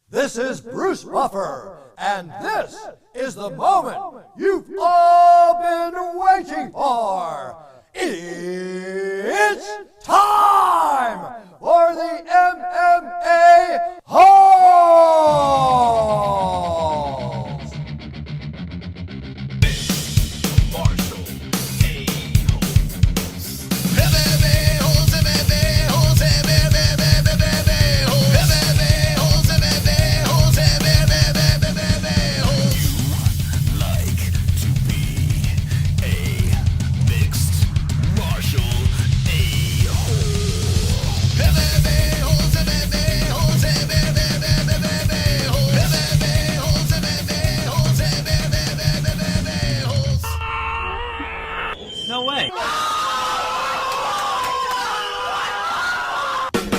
This is Bruce Buffer, and this is the moment you've all been waiting for. It's time for the MMA-Holes! No way.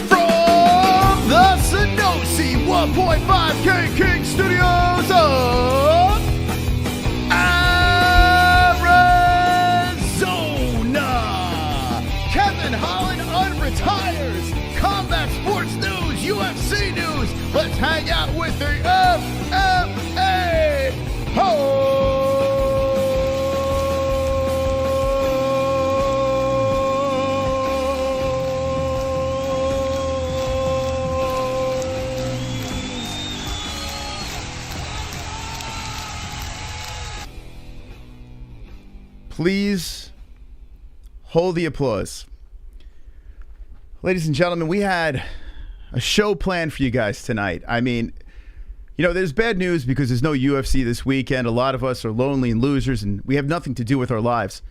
From the Sanosi 1.5K King Studios of Arizona, Kevin Holland unretires. Combat sports news, UFC news. Let's hang out with the MMA-Holes. Please hold the applause. Ladies and gentlemen, we had a show planned for you guys tonight. I mean, you know, there's bad news because there's no UFC this weekend. A lot of us are lonely and losers, and we have nothing to do with our lives.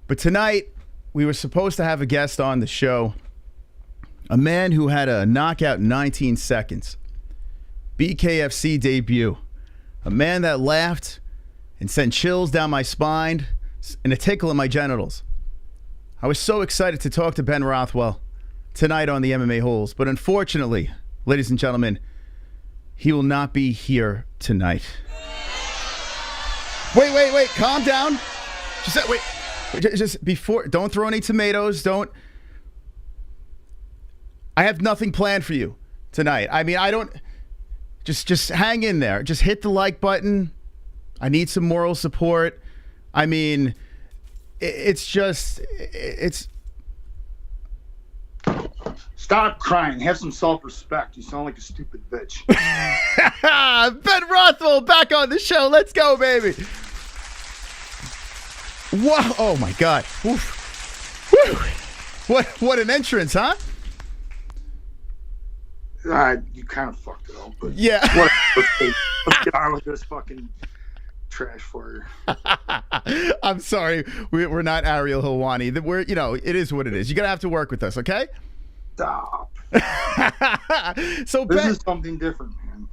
But tonight, we were supposed to have a guest on the show, a man who had a knockout in 19 seconds. Bkfc debut. A man that laughed and sent chills down my spine and a tickle in my genitals. I was so excited to talk to Ben Rothwell tonight on the MMA-Holes, but unfortunately, ladies and gentlemen, he will not be here tonight. Wait, calm down. Just before, don't throw any tomatoes, I have nothing planned for you tonight. I mean, just hang in there. Just hit the like button. I need some moral support. I mean, it's. Stop crying. Have some self-respect. You sound like a stupid bitch. Ben Rothwell back on the show. Let's go, baby. Whoa! Oh my God! Oof. Woo. What an entrance, huh? You kind of fucked it up, but yeah. Let's get on with this fucking trash for you. I'm sorry, we're not ARIEL HELWANI. We're, you know, it is what it is. You're gonna have to work with us, okay? Stop. So this Ben, is something different, man.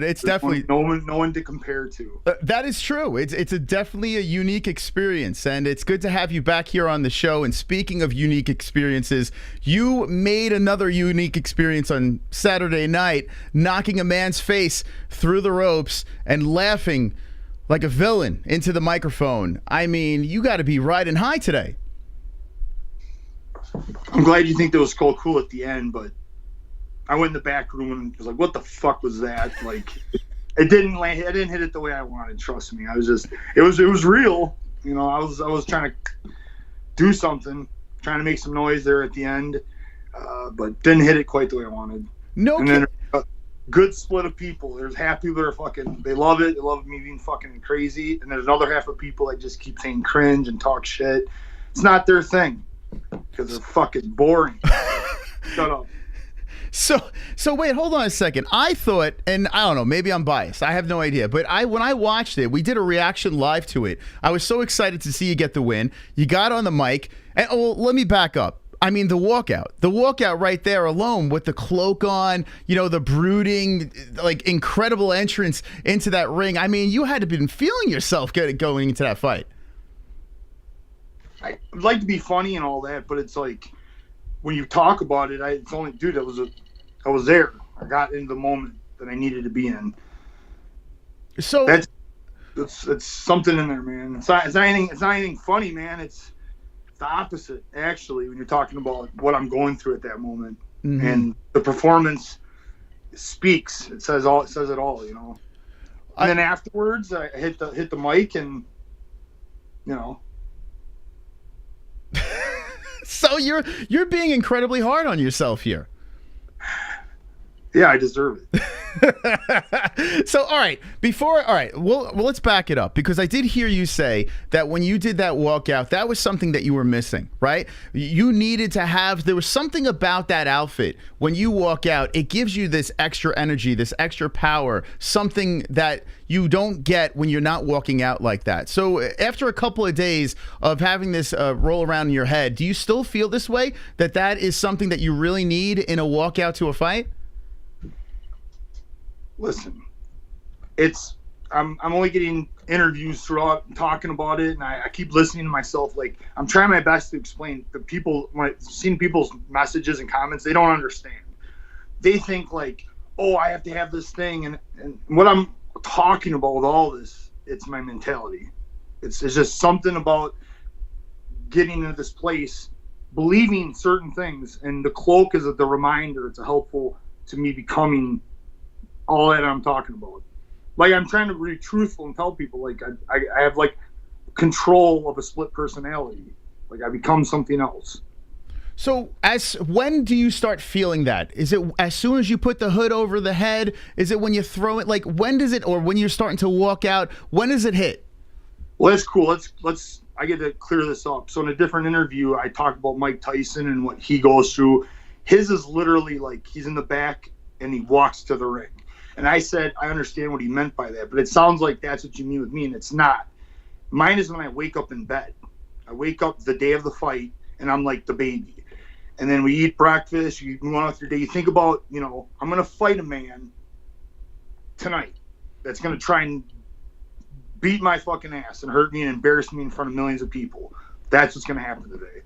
It's definitely no one to compare to. That is true. It's definitely a unique experience, and it's good to have you back here on the show. And speaking of unique experiences, you made another unique experience on Saturday night, knocking a man's face through the ropes and laughing like a villain into the microphone. I mean, you got to be riding high today. I'm glad you think that was cool at the end, but I went in the back room and was like, "What the fuck was that?" Like, it didn't land. I didn't hit it the way I wanted. Trust me. It was real. You know, I was trying to do something, trying to make some noise there at the end, but didn't hit it quite the way I wanted. No. And then a good split of people. There's half people that are fucking. They love it. They love me being fucking crazy, and there's another half of people that just keep saying cringe and talk shit. It's not their thing because they're fucking boring. Shut up. So wait, hold on a second. I thought, and I don't know, maybe I'm biased. I have no idea. But when I watched it, we did a reaction live to it. I was so excited to see you get the win. You got on the mic. And let me back up. I mean, the walkout right there alone with the cloak on, you know, the brooding, like incredible entrance into that ring. I mean, you had to be feeling yourself going into that fight. I'd like to be funny and all that, but it's like, when you talk about it, it's only, dude, I was there. I got into the moment that I needed to be in. So it's something in there, man. It's not anything funny, man. It's the opposite, actually, when you're talking about what I'm going through at that moment. Mm-hmm. And the performance speaks. It says all. It says it all. You know. And then afterwards, I hit the mic, and you know. So you're being incredibly hard on yourself here. Yeah, I deserve it. So, all right, well, let's back it up, because I did hear you say that when you did that walkout, that was something that you were missing, right? You needed to have, there was something about that outfit. When you walk out, it gives you this extra energy, this extra power, something that you don't get when you're not walking out like that. So after a couple of days of having this roll around in your head, do you still feel this way, that that is something that you really need in a walkout to a fight? Listen, I'm only getting interviews throughout talking about it, and I keep listening to myself. Like, I'm trying my best to explain to people. When I've seen people's messages and comments, they don't understand. They think like, oh, I have to have this thing, and what I'm talking about with all this, it's my mentality. It's just something about getting into this place, believing certain things, and the cloak is the reminder. It's a helpful to me becoming all that I'm talking about. Like, I'm trying to be truthful and tell people, like, I have like control of a split personality. Like, I become something else. So when do you start feeling that? Is it as soon as you put the hood over the head? Is it when you throw it? Like, when does it, or when you're starting to walk out, when does it hit? Well, that's cool. I get to clear this up. So in a different interview, I talked about Mike Tyson and what he goes through. His is literally like, he's in the back and he walks to the ring. And I said, I understand what he meant by that, but it sounds like that's what you mean with me, and it's not. Mine is when I wake up in bed. I wake up the day of the fight, and I'm like the baby. And then we eat breakfast, you move on with your day. You think about, you know, I'm going to fight a man tonight that's going to try and beat my fucking ass and hurt me and embarrass me in front of millions of people. That's what's going to happen today.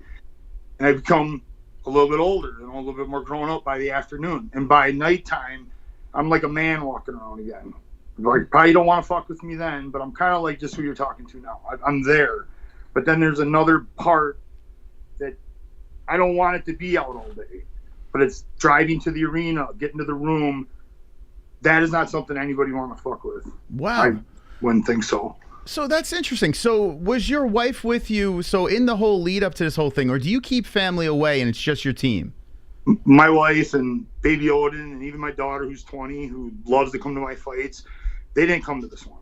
And I become a little bit older and a little bit more grown up by the afternoon. And by nighttime, I'm like a man walking around again. Like, probably don't want to fuck with me then, but I'm kind of like just who you're talking to now. I'm there. But then there's another part that I don't want it to be out all day. But it's driving to the arena, getting to the room. That is not something anybody want to fuck with. Wow. I wouldn't think so. So that's interesting. So was your wife with you, so in the whole lead up to this whole thing, or do you keep family away and it's just your team? My wife and baby Odin and even my daughter, who's 20, who loves to come to my fights, they didn't come to this one.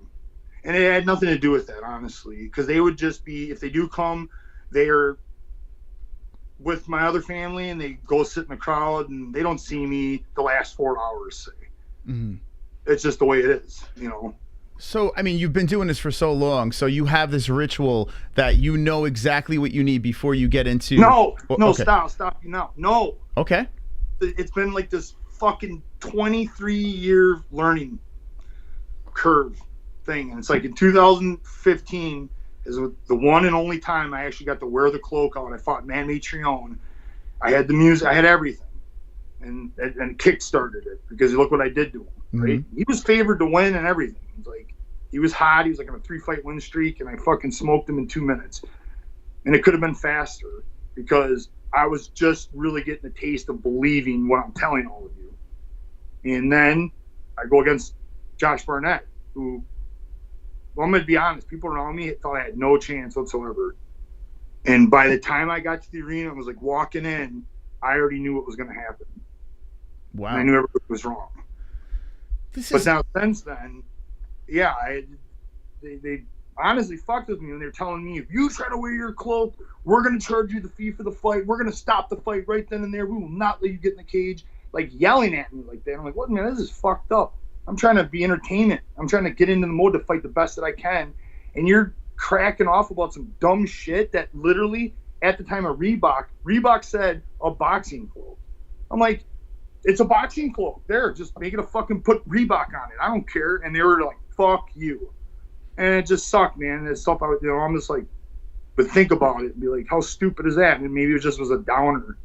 And it had nothing to do with that, honestly, because they would just be, if they do come, they're with my other family and they go sit in the crowd and they don't see me the last 4 hours, say. Mm-hmm. It's just the way it is, you know. So, I mean, you've been doing this for so long, so you have this ritual that you know exactly what you need before you get into... No, okay. Stop you now. No. Okay. It's been like this fucking 23-year learning curve thing. And it's like in 2015 is the one and only time I actually got to wear the cloak out. I fought Man-Made Trion. I had the music, I had everything. And kick-started it because look what I did to him, right? Mm-hmm. He was favored to win and everything. He was hot. He was like on a 3-fight win streak, and I fucking smoked him in 2 minutes. And it could have been faster because I was just really getting a taste of believing what I'm telling all of you. And then I go against Josh Barnett, who, well, I'm going to be honest, people around me thought I had no chance whatsoever. And by the time I got to the arena, I was like walking in, I already knew what was going to happen. Wow. And I knew everything was wrong. But now since then, yeah, they honestly fucked with me when they were telling me, if you try to wear your cloak, we're going to charge you the fee for the fight. We're going to stop the fight right then and there. We will not let you get in the cage. Like, yelling at me like that. I'm like, what, man, this is fucked up. I'm trying to be entertainment. I'm trying to get into the mode to fight the best that I can. And you're cracking off about some dumb shit that literally, at the time of Reebok said a boxing cloak. I'm like, it's a boxing cloak. There, just make it a fucking, put Reebok on it. I don't care. And they were like, fuck you. And it just sucked, man. It's stuff I'm just like, but think about it and be like, how stupid is that? And maybe it just was a downer.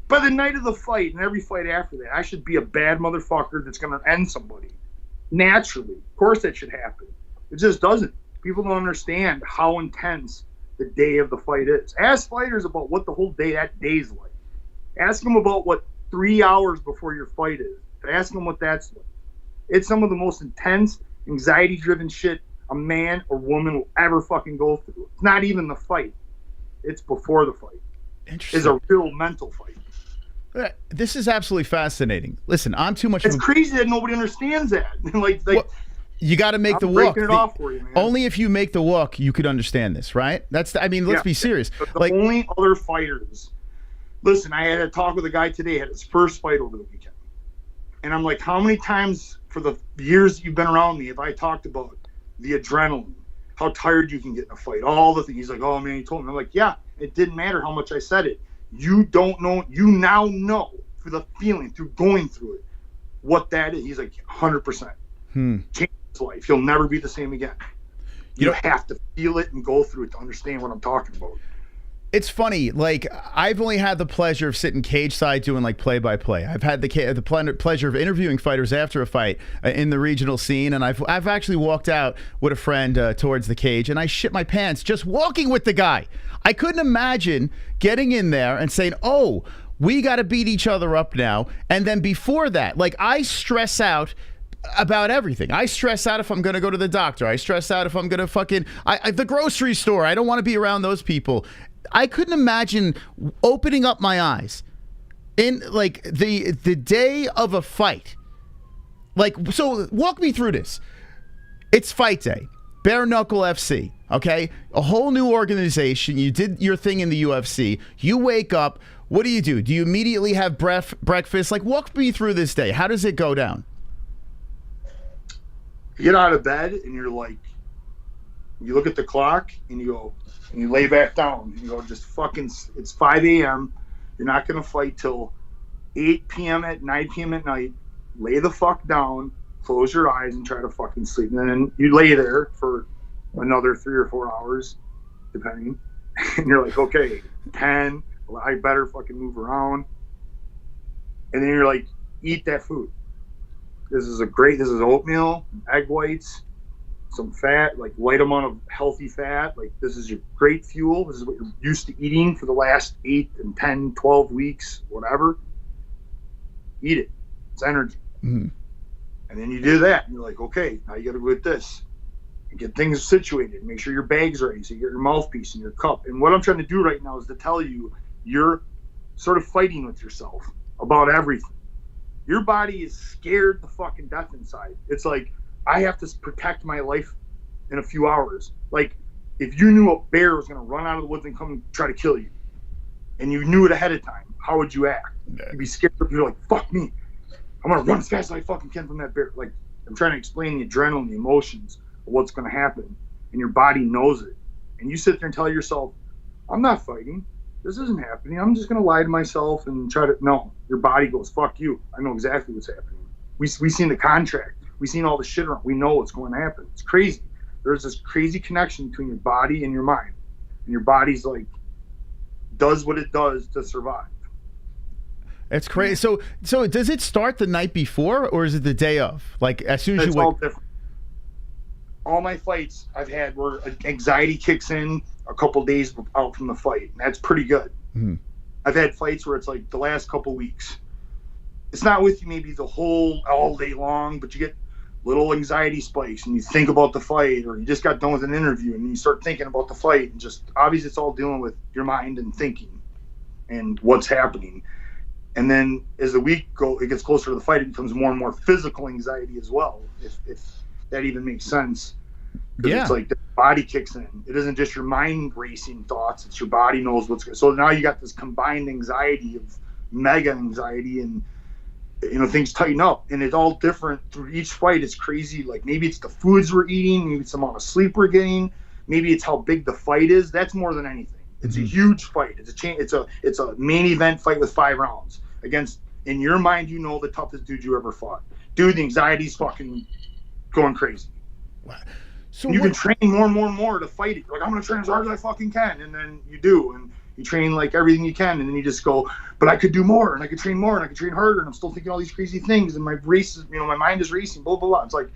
By the night of the fight and every fight after that, I should be a bad motherfucker that's going to end somebody. Naturally. Of course that should happen. It just doesn't. People don't understand how intense the day of the fight is. Ask fighters about what the whole day, that day's like. Ask them about what 3 hours before your fight is. Ask them what that's like. It's some of the most intense, anxiety-driven shit a man or woman will ever fucking go through. It's not even the fight. It's before the fight. It's a real mental fight. This is absolutely fascinating. Listen, I'm too much. It's crazy that nobody understands that. like well, you got to make the walk. Breaking it off for you, man. Only if you make the walk, you could understand this, right? That's. I mean, let's be serious. But the only other fighters. Listen, I had a talk with a guy today. Had his first fight over the weekend, and I'm like, how many times for the years you've been around me have I talked about the adrenaline, how tired you can get in a fight, all the things? He's like, oh man, he told me. I'm like, yeah, it didn't matter how much I said it. You don't know. You now know through the feeling, through going through it, what that is. He's like, 100%. Change his life. He'll never be the same again. You have to feel it and go through it to understand what I'm talking about. It's funny, like, I've only had the pleasure of sitting cage side doing like play-by-play. I've had the pleasure of interviewing fighters after a fight in the regional scene, and I've actually walked out with a friend towards the cage, and I shit my pants just walking with the guy. I couldn't imagine getting in there and saying, oh, we got to beat each other up now, and then before that, like, I stress out about everything. I stress out if I'm going to go to the doctor. I stress out if I'm going to fucking the grocery store. I don't want to be around those people. I couldn't imagine opening up my eyes in like the day of a fight. Like, so walk me through this. It's fight day. Bare Knuckle FC, okay? A whole new organization. You did your thing in the UFC. You wake up. What do? Do you immediately have breakfast? Like, walk me through this day. How does it go down? You get out of bed and you're like, you look at the clock and you go, and you lay back down and you go, just fucking, it's 5 a.m. You're not going to fight till 8 p.m. at 9 p.m. at night. Lay the fuck down, close your eyes and try to fucking sleep. And then you lay there for another 3 or 4 hours, depending. And you're like, okay, 10, well, I better fucking move around. And then you're like, eat that food. This is oatmeal, egg whites, some fat, like light amount of healthy fat. Like, this is your great fuel. This is what you're used to eating for the last 8 and 10, 12 weeks, whatever. Eat it. It's energy. Mm-hmm. And then you do that, and you're like, okay, now you got to go with this and get things situated. Make sure your bag's ready, so you get your mouthpiece and your cup. And what I'm trying to do right now is to tell you, you're sort of fighting with yourself about everything. Your body is scared to fucking death inside. It's like, I have to protect my life in a few hours. Like, if you knew a bear was going to run out of the woods and come and try to kill you, and you knew it ahead of time, how would you act? You'd be scared. You're like, fuck me. I'm going to run as fast as I fucking can from that bear. Like, I'm trying to explain the adrenaline, the emotions of what's going to happen, and your body knows it. And you sit there and tell yourself, I'm not fighting. This isn't happening. I'm just going to lie to myself and try to... No, your body goes, fuck you. I know exactly what's happening. We seen the contract. We seen all the shit around. We know what's going to happen. It's crazy. There's this crazy connection between your body and your mind. And your body's like, does what it does to survive. It's crazy. So does it start the night before, or is it the day of? Like, as soon as you wake... all different. All my fights I've had where anxiety kicks in a couple days out from the fight, and that's pretty good. Mm-hmm. I've had fights where it's like the last couple weeks. It's not with you maybe the whole all day long, but you get little anxiety spikes and you think about the fight, or you just got done with an interview and you start thinking about the fight, and just obviously it's all dealing with your mind and thinking and what's happening. And then as the week it gets closer to the fight, it becomes more and more physical anxiety as well, if that even makes sense. Yeah. It's like the body kicks in. It isn't just your mind racing thoughts, it's your body knows what's going. So now you got this combined anxiety of mega anxiety, and things tighten up, and it's all different through each fight. It's crazy. Like, maybe it's the foods we're eating, maybe it's the amount of sleep we're getting, maybe it's how big the fight is. That's more than anything. It's a huge fight. It's a main event fight with 5 rounds against, in your mind, the toughest dude you ever fought. Dude, the anxiety's fucking going crazy. So you can train more and more and more to fight it. You're like, I'm gonna train as hard as I fucking can, and then you do, and you train like everything you can, and then you just go, but I could do more, and I could train more, and I could train harder, and I'm still thinking all these crazy things, and my mind is racing, blah blah blah. It's like,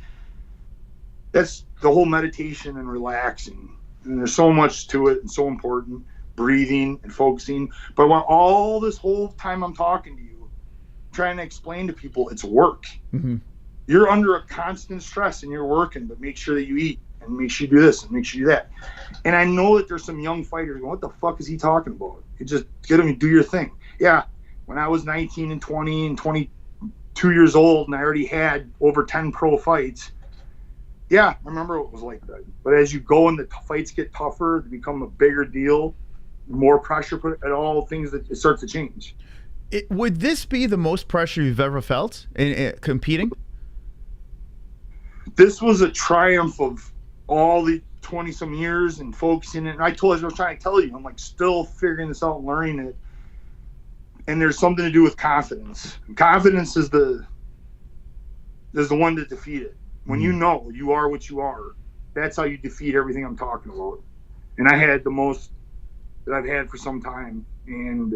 that's the whole meditation and relaxing, and there's so much to it and so important. Breathing and focusing. But I want all this whole time I'm talking to you trying to explain to people it's work. Mm-hmm. You're under a constant stress and you're working, but make sure that you eat and make sure you do this and make sure you do that. And I know that there's some young fighters going, what the fuck is he talking about? You just get them and do your thing. Yeah, when I was 19 and 20 and 22 years old and I already had over 10 pro fights, yeah, I remember it was like that. But as you go and the fights get tougher, they become a bigger deal, more pressure put at all things, that it starts to change. Would this be the most pressure you've ever felt in competing? This was a triumph of all the 20-some years and focusing it. And I was trying to tell you, I'm like still figuring this out and learning it. And there's something to do with confidence. Confidence is the one to defeat it. When you know you are what you are, that's how you defeat everything I'm talking about. And I had the most that I've had for some time, and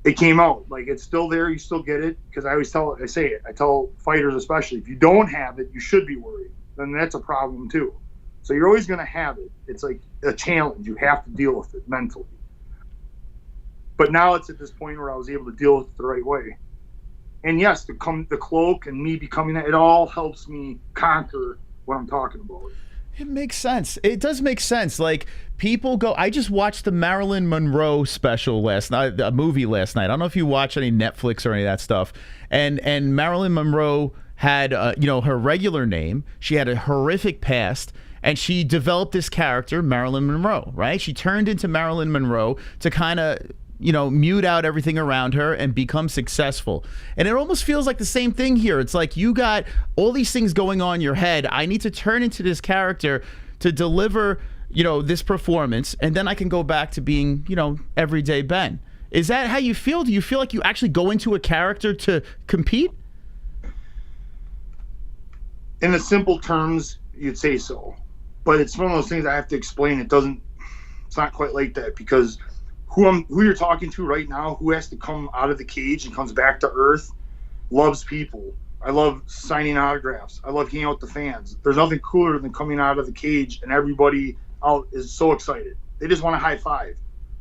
it came out. Like, it's still there, you still get it, because I tell fighters especially, if you don't have it, you should be worried. Then that's a problem too. So you're always going to have it. It's like a challenge. You have to deal with it mentally. But now it's at this point where I was able to deal with it the right way. And yes, the cloak and me becoming that, it all helps me conquer what I'm talking about. It makes sense. It does make sense. Like, people go, I just watched the Marilyn Monroe special last night, a movie last night. I don't know if you watch any Netflix or any of that stuff. And Marilyn Monroe had, her regular name. She had a horrific past. And she developed this character, Marilyn Monroe, right? She turned into Marilyn Monroe to kind of, mute out everything around her and become successful. And it almost feels like the same thing here. It's like you got all these things going on in your head. I need to turn into this character to deliver, this performance, and then I can go back to being, everyday Ben. Is that how you feel? Do you feel like you actually go into a character to compete? In the simple terms, you'd say so. But it's one of those things I have to explain. It's not quite like that, because who you're talking to right now, who has to come out of the cage and comes back to earth, loves people. I love signing autographs. I love hanging out with the fans. There's nothing cooler than coming out of the cage and everybody out is so excited. They just want to high five.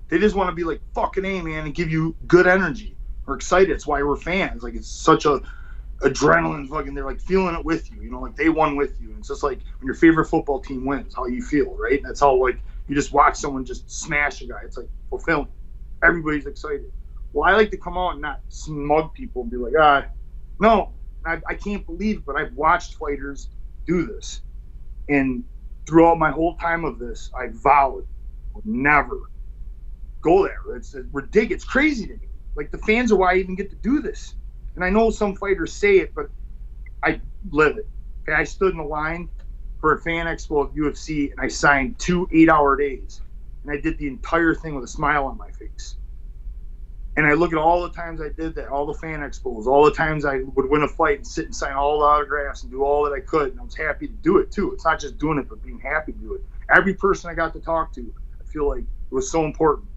They just want to be like, fucking A, man, and give you good energy. We're excited. It's why we're fans. Like, it's such a adrenaline fucking, they're like feeling it with you, like they won with you. And it's just like when your favorite football team wins, how you feel, right? And that's how, like, you just watch someone just smash a guy. It's like fulfilling. Everybody's excited. Well, I like to come out and not smug people and be like, no, I can't believe it, but I've watched fighters do this. And throughout my whole time of this, I vowed I'll never go there. It's ridiculous. It's crazy to me. Like, the fans are why I even get to do this. And I know some fighters say it, but I live it. Okay, I stood in the line for a fan expo at UFC, and I signed 2 8-hour days. And I did the entire thing with a smile on my face. And I look at all the times I did that, all the fan expos, all the times I would win a fight and sit and sign all the autographs and do all that I could. And I was happy to do it, too. It's not just doing it, but being happy to do it. Every person I got to talk to, I feel like it was so important.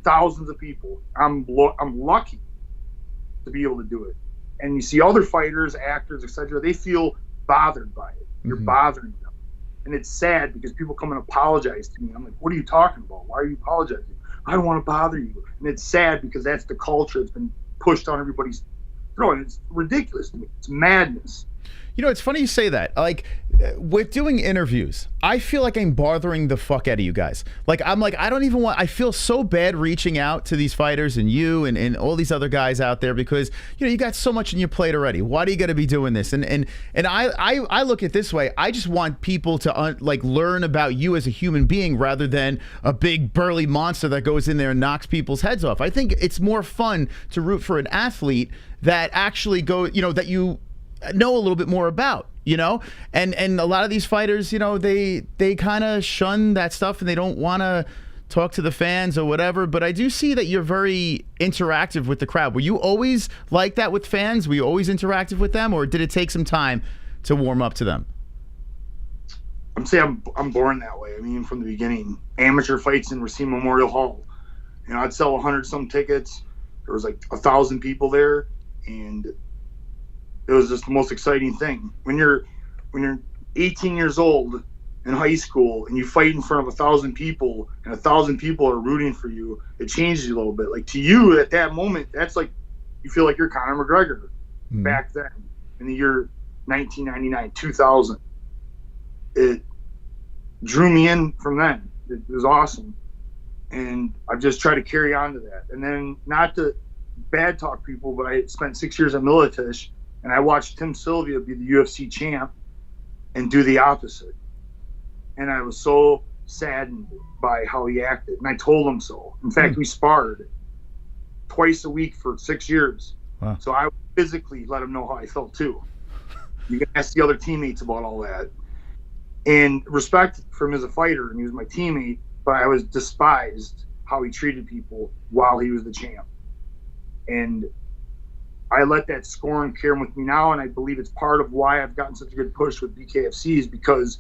Thousands of people. I'm lucky to be able to do it. And you see other fighters, actors, etc., they feel bothered by it. You're bothering them. And it's sad because people come and apologize to me. I'm like, what are you talking about? Why are you apologizing? I don't want to bother you. And it's sad because that's the culture that's been pushed on everybody's throat. And it's ridiculous to me. It's madness. It's funny you say that. Like, with doing interviews, I feel like I'm bothering the fuck out of you guys. Like, I don't even want, I feel so bad reaching out to these fighters and you and all these other guys out there because, you got so much on your plate already. Why do you got to be doing this? And I look at it this way. I just want people to learn about you as a human being rather than a big burly monster that goes in there and knocks people's heads off. I think it's more fun to root for an athlete that actually that you know a little bit more about, and a lot of these fighters, they kind of shun that stuff and they don't want to talk to the fans or whatever. But I do see that you're very interactive with the crowd. Were you always like that with fans? Were you always interactive with them, or did it take some time to warm up to them? I'm born that way. I mean, from the beginning, amateur fights in Racine Memorial Hall, I'd sell 100 some tickets. There was like 1,000 people there, and it was just the most exciting thing. When you're 18 years old in high school and you fight in front of 1,000 people and 1,000 people are rooting for you, it changes you a little bit. Like, to you at that moment, that's like You feel like you're Conor McGregor back then in the year 1999, 2000. It drew me in from then. It was awesome. And I've just tried to carry on to that. And then, not to bad talk people, but I spent 6 years at Militish, and I watched Tim Sylvia be the UFC champ and do the opposite. And I was so saddened by how he acted. And I told him so. In fact, we sparred twice a week for 6 years. Wow. So I physically let him know how I felt too. You can ask the other teammates about all that. And respect for him as a fighter, and he was my teammate, but I was despised how he treated people while he was the champ. And I let that scorn carry with me now, and I believe it's part of why I've gotten such a good push with Bkfc, is because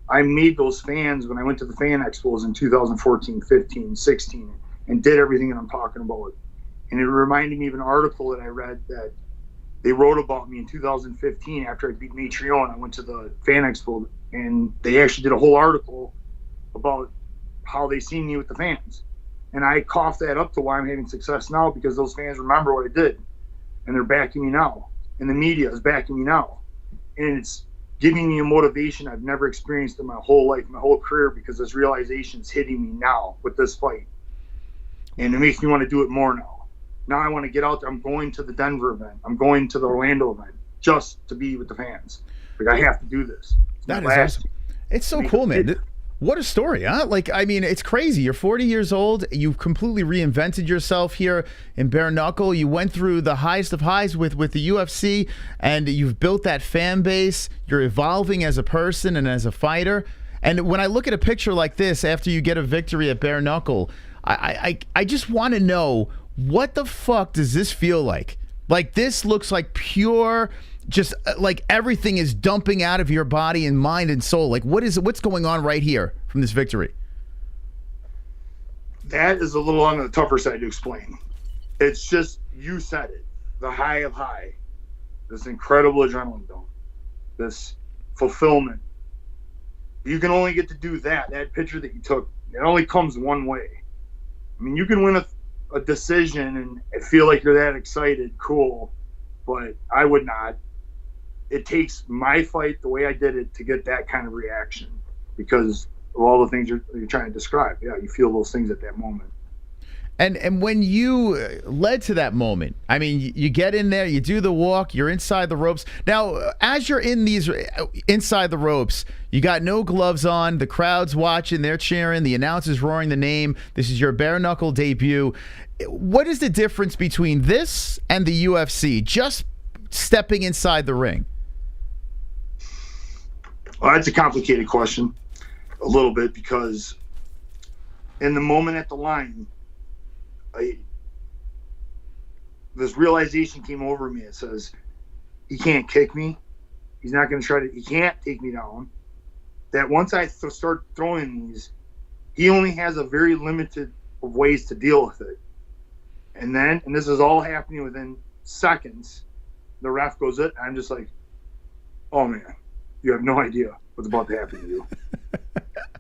I made those fans when I went to the fan expos in 2014, 15, 16, and did everything that I'm talking about. And it reminded me of an article that I read that they wrote about me in 2015 after I beat Matreon. I went to the fan expo, and they actually did a whole article about how they seen me with the fans. And I coughed that up to why I'm having success now, because those fans remember what I did, and they're backing me now. And the media is backing me now. And it's giving me a motivation I've never experienced in my whole life, my whole career, because this realization is hitting me now with this fight. And it makes me want to do it more now. Now I want to get out there. I'm going to the Denver event. I'm going to the Orlando event just to be with the fans. Like, I have to do this. That is awesome. It's so cool, man. What a story, huh? Like, I mean, it's crazy. You're 40 years old. You've completely reinvented yourself here in bare knuckle. You went through the highest of highs with the UFC, and you've built that fan base. You're evolving as a person and as a fighter. And when I look at a picture like this after you get a victory at bare knuckle, I just want to know, what the fuck does this feel like? Like, this looks like pure, just like everything is dumping out of your body and mind and soul. Like, what's going on right here from this victory? That is a little on the tougher side to explain. It's just, you said it, the high of high, this incredible adrenaline dump, this fulfillment. You can only get to do that picture that you took, it only comes one way. I mean, you can win a decision and feel like you're that excited, cool, but I would not. It takes my fight, the way I did it, to get that kind of reaction, because of all the things you're trying to describe. Yeah, you feel those things at that moment. And when you led to that moment, I mean, you get in there, you do the walk, you're inside the ropes. Now, as you're inside the ropes, you got no gloves on, the crowd's watching, they're cheering, the announcer's roaring the name. This is your bare knuckle debut. What is the difference between this and the UFC, just stepping inside the ring? Well, that's a complicated question, a little bit, because in the moment at the line, this realization came over me. It says, he can't kick me. He's not going to try to, he can't take me down. That once I start throwing these, he only has a very limited of ways to deal with it. And then, and this is all happening within seconds, the ref goes it, and I'm just like, oh man, you have no idea what's about to happen to you.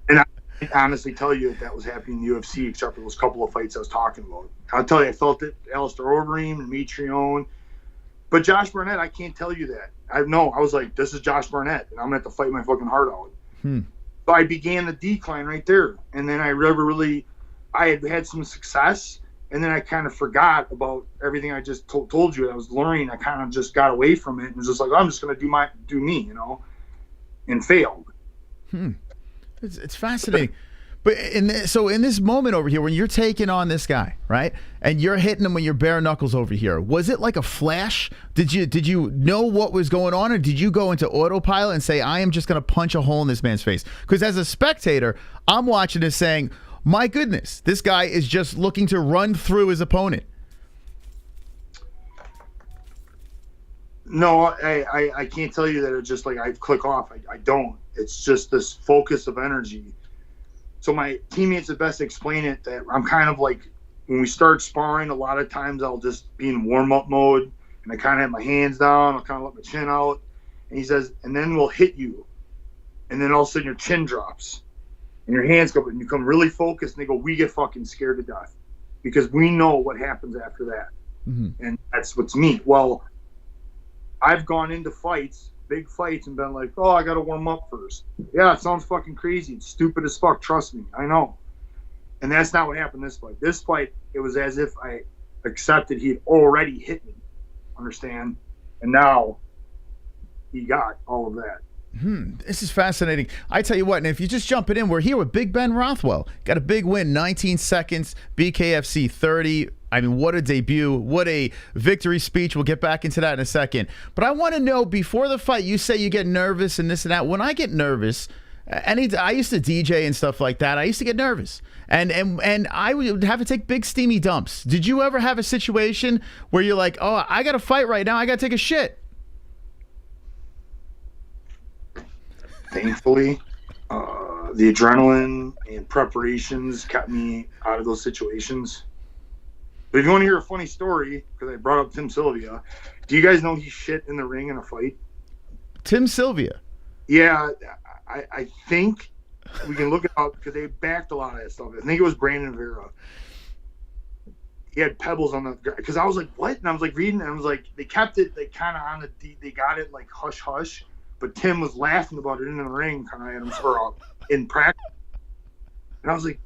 And I honestly tell you that was happening in the UFC, except for those couple of fights I was talking about. I'll tell you, I felt it, Alistair Overeem and Matreon. But Josh Barnett, I can't tell you that. I was like, this is Josh Barnett, and I'm going to have to fight my fucking heart out. So I began the decline right there. And then I had had some success, and then I kind of forgot about everything I just told you I was learning. I kind of just got away from it and was just like, I'm just going to do me, and failed. It's fascinating. But in this moment over here, when you're taking on this guy, right, and you're hitting him with your bare knuckles over here, was it like a flash? Did you know what was going on, or did you go into autopilot and say, I am just going to punch a hole in this man's face? Because as a spectator, I'm watching this saying, my goodness, this guy is just looking to run through his opponent. No, I can't tell you that it's just like I click off. I don't. It's just this focus of energy. So my teammates at best explain it that I'm kind of like, when we start sparring, a lot of times I'll just be in warm-up mode, and I kind of have my hands down. I'll kind of let my chin out. And he says, and then we'll hit you. And then all of a sudden your chin drops, and your hands go up, and you become really focused, and they go, we get fucking scared to death, because we know what happens after that. And that's what's me. Well, I've gone into fights, big fights, and been like, oh, I got to warm up first. Yeah, it sounds fucking crazy. It's stupid as fuck. Trust me. I know. And that's not what happened this fight. This fight, it was as if I accepted he'd already hit me. Understand? And now he got all of that. This is fascinating. I tell you what, and if you just jump it in, we're here with Big Ben Rothwell. Got a big win, 19 seconds, Bkfc 30. I mean, what a debut. What a victory speech. We'll get back into that in a second. But I want to know, before the fight, you say you get nervous and this and that. When I get nervous, I used to DJ and stuff like that. I used to get nervous. And I would have to take big steamy dumps. Did you ever have a situation where you're like, oh, I got to fight right now. I got to take a shit? Thankfully, the adrenaline and preparations kept me out of those situations. But if you want to hear a funny story, because I brought up Tim Sylvia, do you guys know he shit in the ring in a fight? Tim Sylvia? Yeah, I think we can look it up because they backed a lot of that stuff. I think it was Brandon Vera. He had pebbles on the ground. Because I was like, what? And I was like reading, and I was like, they kept it, they kind of on the, they got it like hush hush. But Tim was laughing about it in the ring, kind of at him for in practice. And I was like,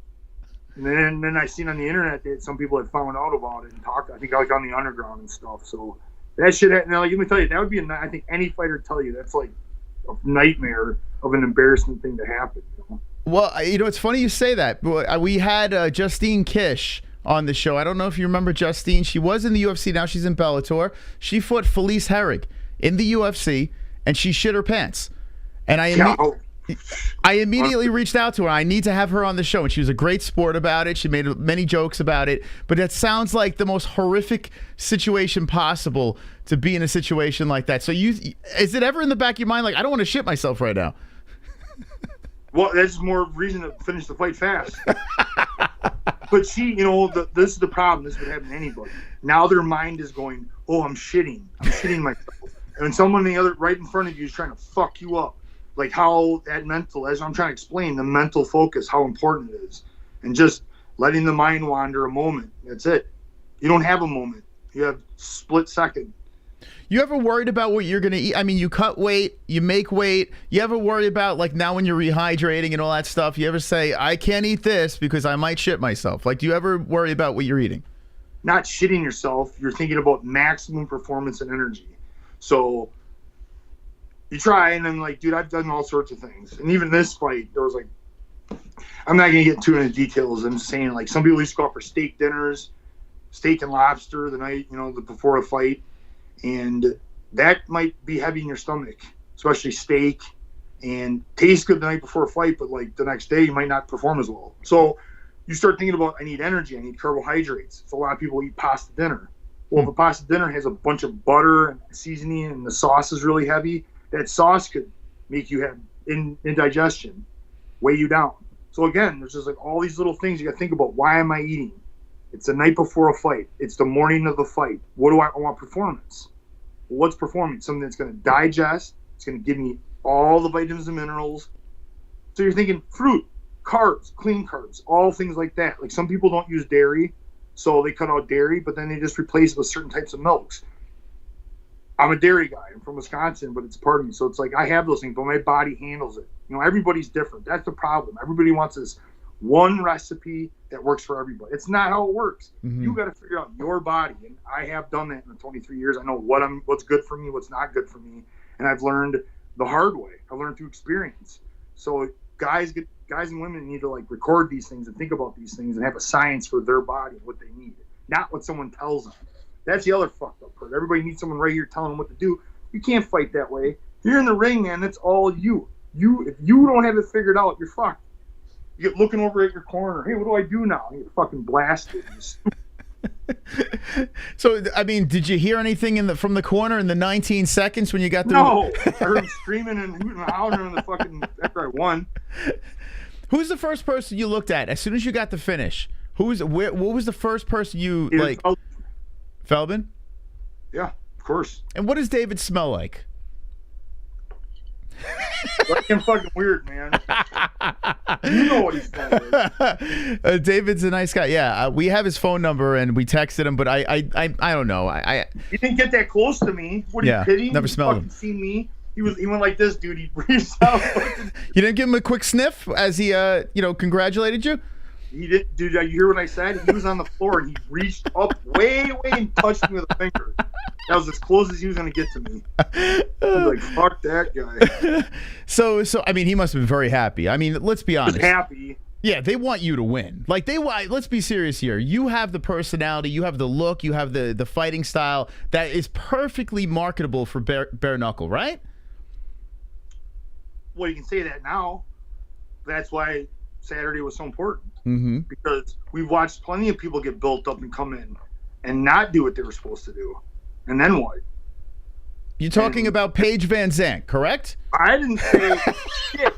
and then I seen on the internet that some people had found out about it and talked. I think like on the underground and stuff. So that shit. Now, like, let me tell you, that would be I think any fighter would tell you that's like a nightmare of an embarrassment thing to happen. You know? Well, it's funny you say that. We had Justine Kish on the show. I don't know if you remember Justine. She was in the UFC. Now she's in Bellator. She fought Felice Herrig in the UFC. And she shit her pants. And I immediately reached out to her. I need to have her on the show. And she was a great sport about it. She made many jokes about it. But that sounds like the most horrific situation possible to be in a situation like that. So is it ever in the back of your mind, like, I don't want to shit myself right now? Well, that's more reason to finish the fight fast. But she, this is the problem. This would happen to anybody. Now their mind is going, oh, I'm shitting myself. And someone the other right in front of you is trying to fuck you up. Like how that mental, as I'm trying to explain, the mental focus, how important it is. And just letting the mind wander a moment. That's it. You don't have a moment. You have split second. You ever worried about what you're going to eat? I mean, you cut weight, you make weight. You ever worry about, like, now when you're rehydrating and all that stuff, you ever say, I can't eat this because I might shit myself? Like, do you ever worry about what you're eating? Not shitting yourself. You're thinking about maximum performance and energy. So you try, and then, like, dude, I've done all sorts of things. And even this fight, there was, like, I'm not going to get too into details. I'm just saying, like, some people used to go out for steak dinners, steak and lobster the night, before a fight. And that might be heavy in your stomach, especially steak, and tastes good the night before a fight, but, like, the next day you might not perform as well. So you start thinking about, I need energy, I need carbohydrates. So a lot of people eat pasta dinner. Well, if a pasta dinner has a bunch of butter and seasoning and the sauce is really heavy, that sauce could make you have indigestion, weigh you down. So again, there's just like all these little things you got to think about. Why am I eating? It's the night before a fight. It's the morning of the fight. What do I want? Performance. Well, what's performance? Something that's going to digest. It's going to give me all the vitamins and minerals. So you're thinking fruit, carbs, clean carbs, all things like that. Like some people don't use dairy. So they cut out dairy, but then they just replace it with certain types of milks. I'm a dairy guy. I'm from Wisconsin, but it's part of me. So it's like I have those things, but my body handles it. Everybody's different. That's the problem. Everybody wants this one recipe that works for everybody. It's not how it works. Mm-hmm. You got to figure out your body, and I have done that in the 23 years. I know what's good for me, what's not good for me, and I've learned the hard way. I learned through experience. So guys and women need to, like, record these things and think about these things and have a science for their body and what they need, not what someone tells them. That's the other fucked up part. Everybody needs someone right here telling them what to do. You can't fight that way. If you're in the ring, man, that's all you. If you don't have it figured out, you're fucked. You get looking over at your corner. Hey, what do I do now? You get fucking blasted. So, I mean, did you hear anything from the corner in the 19 seconds when you got the? No, I heard him screaming and hooting and howling in the fucking after I won. Who's the first person you looked at as soon as you got the finish? What was the first person you like? Feldman? Yeah, of course. And what does David smell like? Fucking fucking weird, man. You know what he's saying. David's a nice guy. Yeah, we have his phone number and we texted him, but I don't know. He didn't get that close to me. What are you kidding? Never smelled him. Seen me. He went like this, dude. He breathed out. You didn't give him a quick sniff as he congratulated you? He did, dude. You hear what I said? He was on the floor and he reached up way and touched me with a finger. That was as close as he was gonna get to me. I was like, fuck that guy. So I mean, he must have been very happy. I mean, let's be honest. He was happy. Yeah, they want you to win. Like let's be serious here. You have the personality, you have the look, you have the fighting style that is perfectly marketable for bare knuckle, right? Well, you can say that now. That's why Saturday was so important. Mm-hmm. Because we've watched plenty of people get built up and come in and not do what they were supposed to do. And then what? You're talking about Paige Van Zandt, correct? I didn't say shit.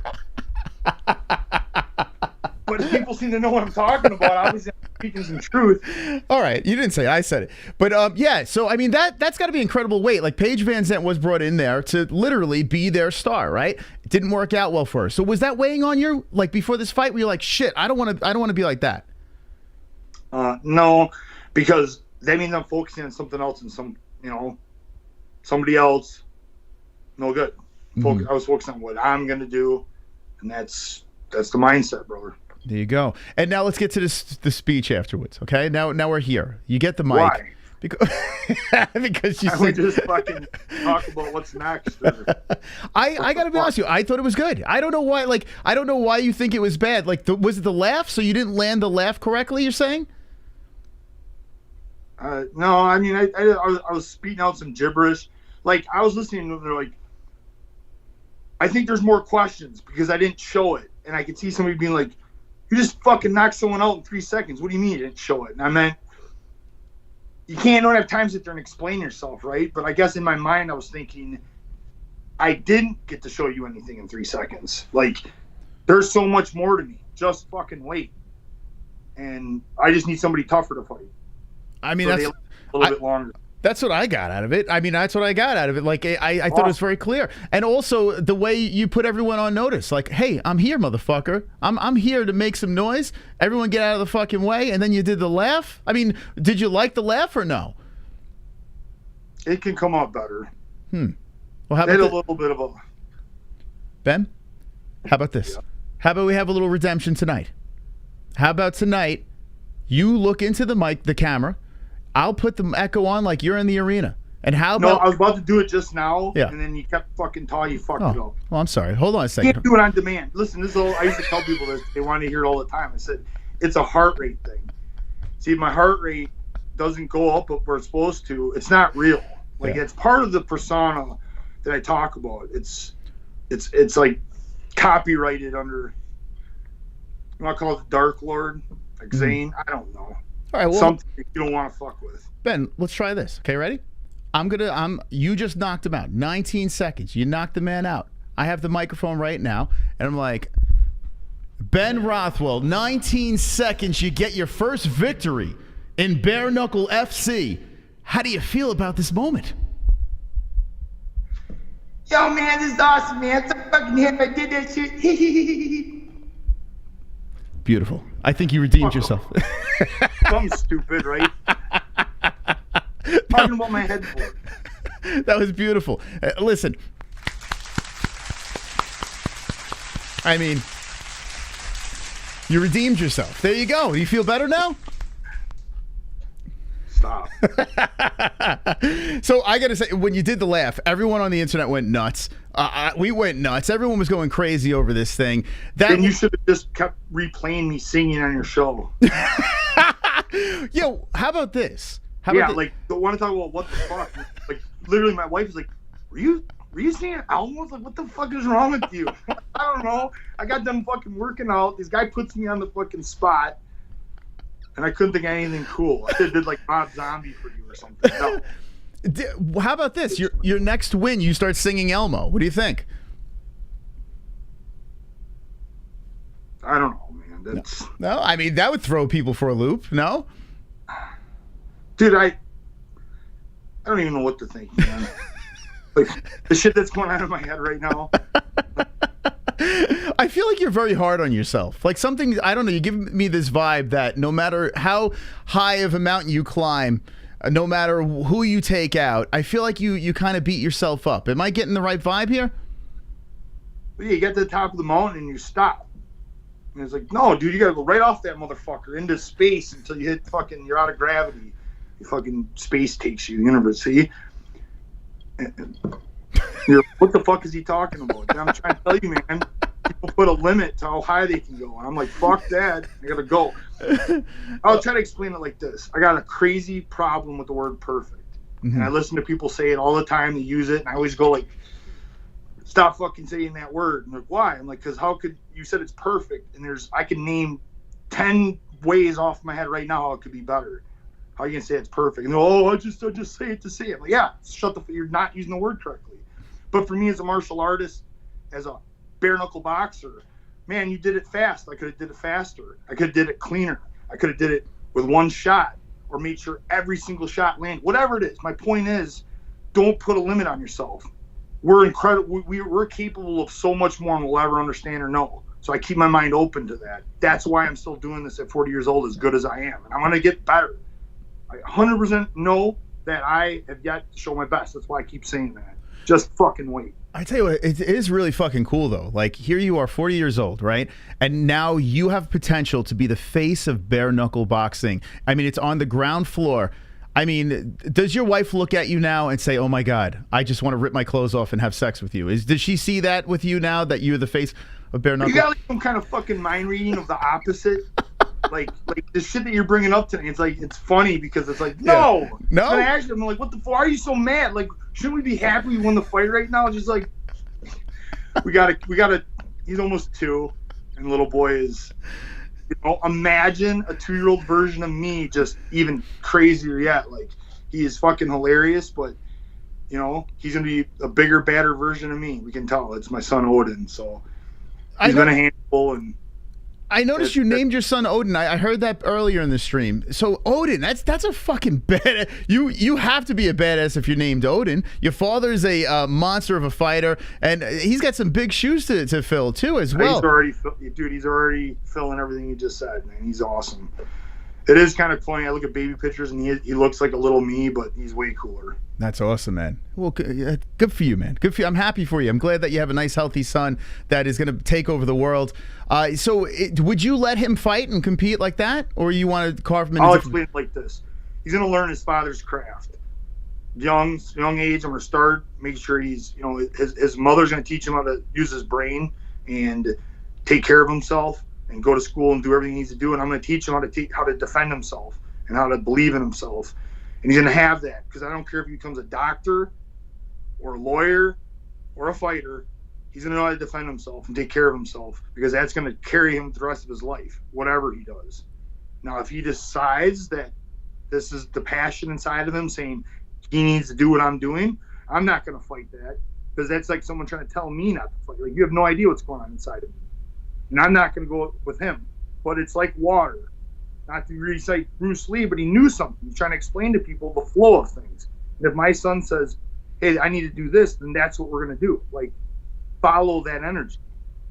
But people seem to know what I'm talking about. Obviously, I'm speaking some truth. All right, you didn't say it, I said it. But yeah, so I mean that's got to be incredible weight. Like Paige Van Zandt was brought in there to literally be their star, right? It didn't work out well for her. So was that weighing on you? Like before this fight, were you like, shit, I don't want to be like that? No, because that means I'm focusing on something else and somebody else. No good. Mm-hmm. I was focused on what I'm gonna do, and that's the mindset, brother. There you go. And now let's get to the speech afterwards, okay? Now we're here. You get the mic. Why? Because you said just fucking talk about what's next. I gotta be honest with you. I thought it was good. I don't know why. Like I don't know why you think it was bad. Like was it the laugh? So you didn't land the laugh correctly? You're saying? No, I mean I was speaking out some gibberish. Like I was listening to them. They're like, I think there's more questions because I didn't show it, and I could see somebody being like, "You just fucking knocked someone out in 3 seconds. What do you mean you didn't show it?" And I meant, don't have time to sit there and explain yourself, right? But I guess in my mind I was thinking, I didn't get to show you anything in 3 seconds. Like, there's so much more to me. Just fucking wait. And I just need somebody tougher to fight. I mean, so that's a little bit longer. That's what I got out of it. I mean, that's what I got out of it. Like, I thought it was very clear. And also the way you put everyone on notice. Like, hey, I'm here, motherfucker. I'm here to make some noise. Everyone get out of the fucking way. And then you did the laugh. I mean, did you like the laugh or no? It can come out better. Well, how about a little bit of a... Ben, how about this? Yeah. How about we have a little redemption tonight? How about tonight you look into the camera, I'll put the echo on like you're in the arena. And how about... No, I was about to do it just now, yeah. And then you kept fucking talking, you fucked it up. Well, I'm sorry. Hold on a second. You can't do it on demand. Listen, this is all, I used to tell people this. They want to hear it all the time. I said, it's a heart rate thing. See, my heart rate doesn't go up where it's supposed to. It's not real. Like, it's part of the persona that I talk about. It's like copyrighted under, you want to call it the Dark Lord? Like Zane? I don't know. All right, well, something you don't want to fuck with. Ben, let's try this. Okay, ready? You just knocked him out. 19 seconds. You knocked the man out. I have the microphone right now, and I'm like, Ben Rothwell, 19 seconds, you get your first victory in Bare Knuckle FC. How do you feel about this moment? Yo, man, this is awesome, man. So fucking him, I did that shit. Beautiful. I think you redeemed yourself. I'm stupid, right? Talking about my headboard. That was beautiful. Listen. I mean, you redeemed yourself. There you go. Do you feel better now? Stop. So I got to say, when you did the laugh, everyone on the internet went nuts. We went nuts. Everyone was going crazy over this thing. Then you should have just kept replaying me singing on your show. Yo, how about this? Like, the one talk about what the fuck. Like, literally, my wife was like, were you singing Almost? Like, what the fuck is wrong with you? I don't know. I got done fucking working out. This guy puts me on the fucking spot. And I couldn't think of anything cool. I did like Rob Zombie for you or something. No. How about this? Your next win, you start singing Elmo. What do you think? I don't know, man. That's... No, I mean, that would throw people for a loop. No? Dude, I don't even know what to think, man. Like, the shit that's going on in my head right now. I feel like you're very hard on yourself. Like something, I don't know, you give me this vibe that no matter how high of a mountain you climb, no matter who you take out, I feel like you kind of beat yourself up. Am I getting the right vibe here? Well, yeah, you get to the top of the mountain and you stop. And it's like, no, dude, you got to go right off that motherfucker into space until you hit fucking, you're out of gravity. You fucking, space takes you, the universe, see? You're, what the fuck is he talking about? And I'm trying to tell you, man, people put a limit to how high they can go. And I'm like, fuck that. I got to go. I'll try to explain it like this. I got a crazy problem with the word perfect. Mm-hmm. And I listen to people say it all the time. They use it. And I always go like, stop fucking saying that word. And like, why? I'm like, because how could, you said it's perfect. And I can name 10 ways off my head right now how it could be better. How are you going to say it's perfect? And they're, oh, I just say it to say it. I'm like, yeah, you're not using the word correctly. But for me as a martial artist, as a bare knuckle boxer, man, you did it fast. I could have did it faster. I could have did it cleaner. I could have did it with one shot or made sure every single shot landed. Whatever it is. My point is, don't put a limit on yourself. We're incredible. We're capable of so much more than we'll ever understand or know. So I keep my mind open to that. That's why I'm still doing this at 40 years old, as good as I am. And I'm going to get better. I 100% know that I have yet to show my best. That's why I keep saying that. Just fucking wait. I tell you what, it is really fucking cool though. Like here you are, 40 years old, right? And now you have potential to be the face of bare knuckle boxing. I mean, it's on the ground floor. I mean, does your wife look at you now and say, "Oh my God, I just want to rip my clothes off and have sex with you"? Does she see that with you now that you're the face of bare knuckle? You got like some kind of fucking mind reading of the opposite. like the shit that you're bringing up today. It's like, it's funny because it's like, no. And actually, I'm like, what the fuck? Why are you so mad? Like, shouldn't we be happy we won the fight right now? Just like, we gotta. He's almost 2, and little boy is. You know, imagine a 2-year-old version of me, just even crazier yet. Like, he is fucking hilarious, but you know, he's gonna be a bigger, badder version of me. We can tell. It's my son Odin, so he's gonna handle. And I noticed you named your son Odin. I heard that earlier in the stream. So Odin, that's a fucking bad. You have to be a badass if you're named Odin. Your father's a monster of a fighter, and he's got some big shoes to fill too, as well. He's already filling everything you just said, man. He's awesome. It is kind of funny. I look at baby pictures, and he looks like a little me, but he's way cooler. That's awesome, man. Well, good for you, man. Good for you. I'm happy for you. I'm glad that you have a nice, healthy son that is going to take over the world. Would you let him fight and compete like that, or you want to carve him in? I'll explain it like this. He's going to learn his father's craft. Young age, I'm going to start, make sure he's, you know, his mother's going to teach him how to use his brain and take care of himself and go to school and do everything he needs to do. And I'm going to teach him how to defend himself and how to believe in himself. And he's going to have that, because I don't care if he becomes a doctor or a lawyer or a fighter. He's going to know how to defend himself and take care of himself, because that's going to carry him the rest of his life, whatever he does. Now, if he decides that this is the passion inside of him saying he needs to do what I'm doing, I'm not going to fight that, because that's like someone trying to tell me not to fight. Like, you have no idea what's going on inside of me. And I'm not going to go with him. But it's like water. Not to recite Bruce Lee, but he knew something. He's trying to explain to people the flow of things. And if my son says, hey, I need to do this, then that's what we're going to do. Like, follow that energy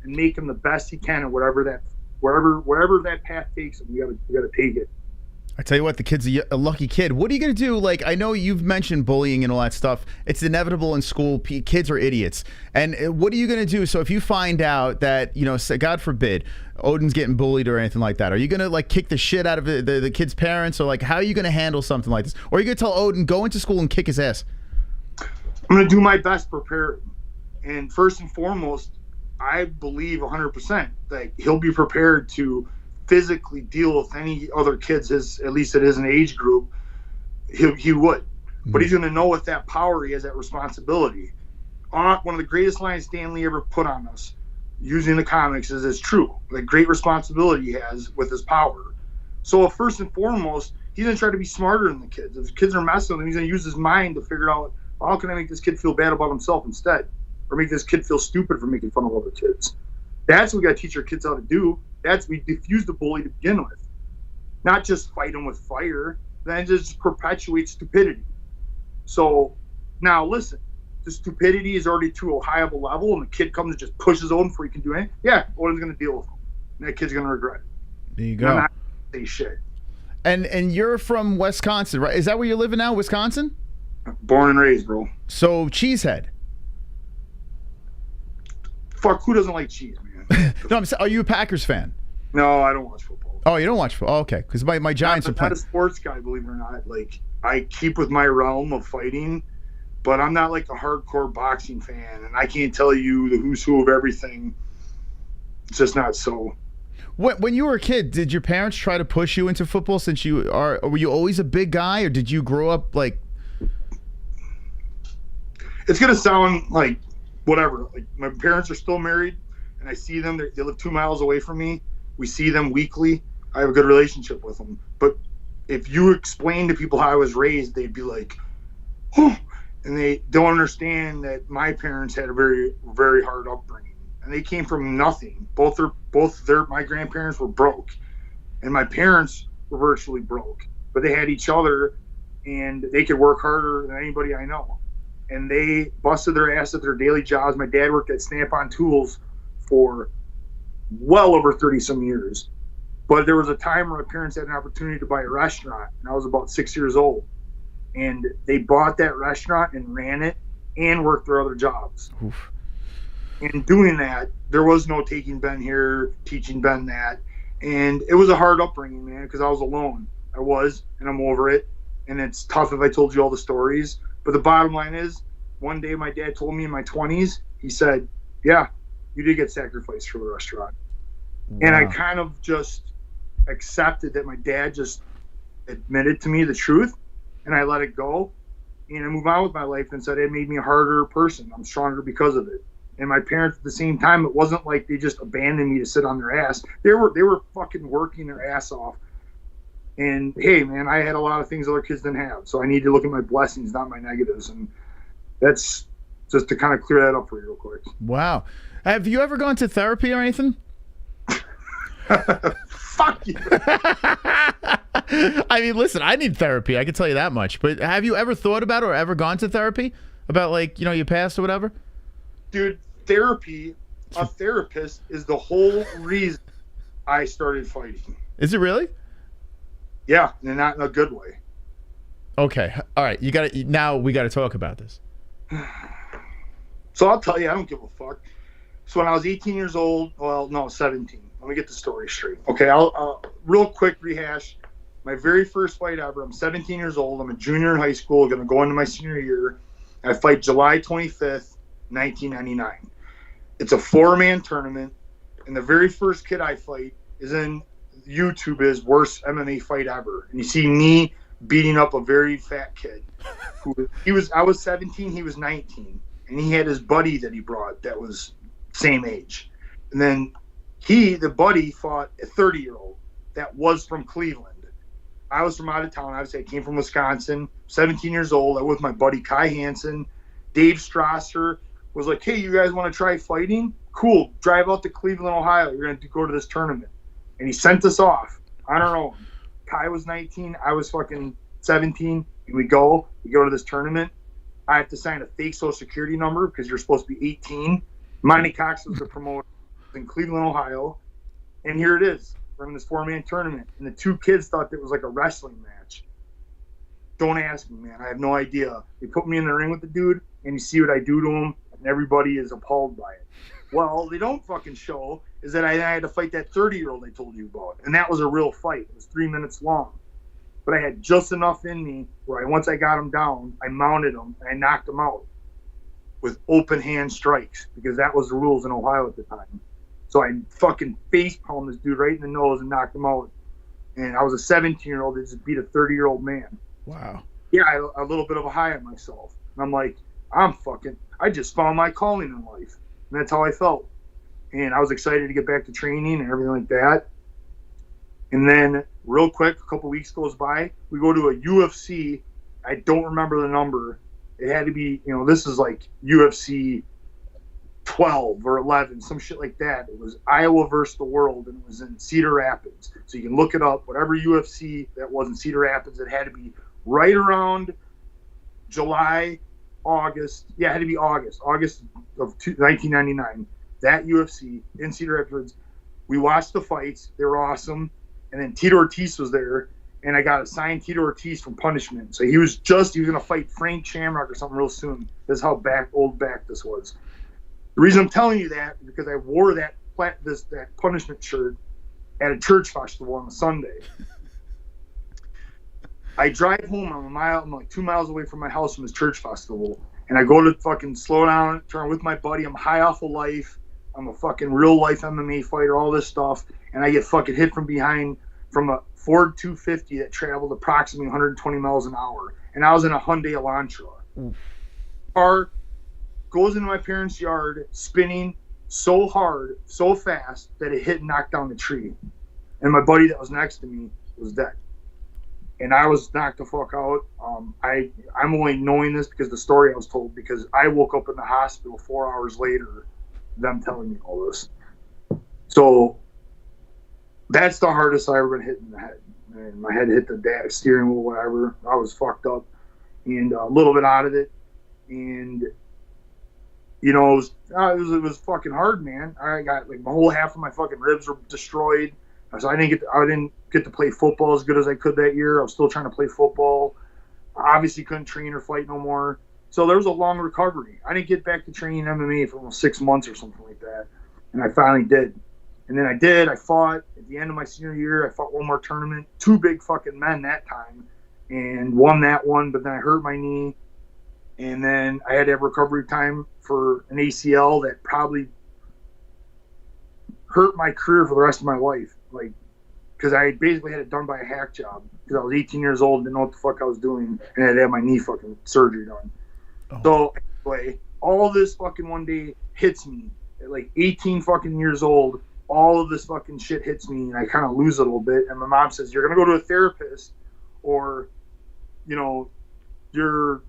and make him the best he can at wherever that path takes him. We got to take it. I tell you what, the kid's a lucky kid. What are you going to do? Like, I know you've mentioned bullying and all that stuff. It's inevitable in school. Kids are idiots. And what are you going to do? So if you find out that, you know, God forbid, Odin's getting bullied or anything like that, are you going to, like, kick the shit out of the kid's parents? Or, like, how are you going to handle something like this? Or are you going to tell Odin, go into school and kick his ass? I'm going to do my best to prepare him. And first and foremost, I believe 100% that he'll be prepared to physically deal with any other kids, at least at his age group. He would. But he's going to know with that power he has that responsibility. One of the greatest lines Stan Lee ever put on us, using the comics, is it's true. The great responsibility he has with his power. So first and foremost, he's going to try to be smarter than the kids. If the kids are messing with him, he's going to use his mind to figure out, how can I make this kid feel bad about himself instead? Or make this kid feel stupid for making fun of other kids. That's what we got to teach our kids how to do. We diffuse the bully to begin with. Not just fight them with fire. Then just perpetuate stupidity. So now listen, the stupidity is already to a high of a level, and the kid comes and just pushes Odin before he can do anything, yeah, Odin's going to deal with him. And that kid's going to regret it. There you And go. I'm not gonna say shit. And you're from Wisconsin, right? Is that where you're living now, Wisconsin? Born and raised, bro. So cheesehead. Fuck, who doesn't like cheese, man? No, are you a Packers fan? No, I don't watch football. Oh, you don't watch football? Oh, okay, because my Giants are I'm playing. not a sports guy, believe it or not. Like, I keep with my realm of fighting, but I'm not like a hardcore boxing fan, and I can't tell you the who's who of everything. It's just not so. When you were a kid, did your parents try to push you into football since were you always a big guy, or did you grow up like? It's gonna sound like whatever. Like, my parents are still married, and I see them. They live 2 miles away from me. We see them weekly. I have a good relationship with them. But if you explain to people how I was raised, they'd be like, "Oh," and they don't understand that my parents had a very, very hard upbringing. And they came from nothing. My grandparents were broke, and my parents were virtually broke. But they had each other, and they could work harder than anybody I know. And they busted their ass at their daily jobs. My dad worked at Snap-on Tools for well over 30-some years. But there was a time where my parents had an opportunity to buy a restaurant, and I was about 6 years old. And they bought that restaurant and ran it and worked their other jobs. Oof. And doing that, there was no taking Ben here, teaching Ben that. And it was a hard upbringing, man, because I was alone. I was, and I'm over it. And it's tough if I told you all the stories. But the bottom line is, one day my dad told me in my 20s, he said, yeah, you did get sacrificed for the restaurant. Wow. And I kind of just accepted that my dad just admitted to me the truth, and I let it go. And I moved on with my life and said it made me a harder person. I'm stronger because of it. And my parents at the same time, it wasn't like they just abandoned me to sit on their ass. They were fucking working their ass off. And hey, man, I had a lot of things other kids didn't have. So I need to look at my blessings, not my negatives. And that's just to kind of clear that up for you real quick. Wow. Have you ever gone to therapy or anything? Fuck you. I mean, listen, I need therapy. I can tell you that much. But have you ever thought about or ever gone to therapy? About, like, your past or whatever? Dude, therapy, a therapist is the whole reason I started fighting. Is it really? Yeah, and not in a good way. Okay. All right. Now we got to talk about this. So I'll tell you, I don't give a fuck. So when I was 18 years old, well, no, 17. Let me get the story straight. Okay, I'll real quick rehash. My very first fight ever, I'm 17 years old. I'm a junior in high school, going to go into my senior year. I fight July 25th, 1999. It's a 4-man tournament, and the very first kid I fight is in YouTube is worst MMA fight ever. And you see me beating up a very fat kid. I was 17, he was 19. And he had his buddy that he brought that was same age. And then the buddy fought a 30-year-old that was from Cleveland. I was from out of town. I came from Wisconsin, 17 years old. I was with my buddy Kai Hansen. Dave Strasser was like, hey, you guys want to try fighting? Cool. Drive out to Cleveland, Ohio. You're going to go to this tournament. And he sent us off on our own. Kai was 19. I was fucking 17. And we go to this tournament. I have to sign a fake social security number because you're supposed to be 18. Monty Cox was the promoter in Cleveland, Ohio. And here it is. We're in this 4-man tournament. And the two kids thought it was like a wrestling match. Don't ask me, man. I have no idea. They put me in the ring with the dude, and you see what I do to him, and everybody is appalled by it. Well, they don't fucking show is that I had to fight that 30-year-old I told you about. And that was a real fight. It was 3 minutes long. But I had just enough in me where once I got him down, I mounted him, and I knocked him out with open hand strikes because that was the rules in Ohio at the time. So I fucking face palmed this dude right in the nose and knocked him out. And I was a 17-year-old that just beat a 30-year-old man. Wow. Yeah, I had a little bit of a high on myself. And I'm like, I just found my calling in life. And that's how I felt. And I was excited to get back to training and everything like that. And then real quick, a couple weeks goes by. We go to a UFC. I don't remember the number. It had to be, this is like UFC 12 or 11, some shit like that. It was Iowa versus the world, and it was in Cedar Rapids. So you can look it up. Whatever UFC that was in Cedar Rapids, it had to be right around July August. Yeah, it had to be August of 1999. That UFC in Cedar Rapids. We watched the fights. They were awesome. And then Tito Ortiz was there, and I got assigned Tito Ortiz from Punishment. So he was going to fight Frank Shamrock or something real soon. This is how old back this was. The reason I'm telling you that is because I wore that Punishment shirt at a church festival on a Sunday. I drive home. I'm like 2 miles away from my house from this church festival, and I go to fucking slow down, turn with my buddy. I'm high off of life. I'm a fucking real life MMA fighter, all this stuff, and I get fucking hit from behind from a Ford 250 that traveled approximately 120 miles an hour, and I was in a Hyundai Elantra. Car goes into my parents' yard, spinning so hard, so fast that it hit and knocked down the tree, and my buddy that was next to me was dead. And I was knocked the fuck out. I'm only knowing this because the story I was told, because I woke up in the hospital 4 hours later, them telling me all this. So that's the hardest I ever been hit in the head. And my head hit the steering wheel, whatever. I was fucked up and a little bit out of it. And, you know, it was fucking hard, man. I got like my whole half of my fucking ribs were destroyed. So I didn't get to play football as good as I could that year. I was still trying to play football. I obviously couldn't train or fight no more. So there was a long recovery. I didn't get back to training MMA for almost 6 months or something like that. And I finally did. And then I fought at the end of my senior year. I fought one more tournament, 2 big fucking men that time, and won that one. But then I hurt my knee. And then I had to have recovery time for an ACL that probably hurt my career for the rest of my life. Like, because I basically had it done by a hack job because I was 18 years old, didn't know what the fuck I was doing, and I had to have my knee fucking surgery done. Oh. So anyway, all this fucking one day hits me at like 18 fucking years old. All of this fucking shit hits me, and I kind of lose it a little bit. And my mom says, "You're gonna go to a therapist, or, you know, you're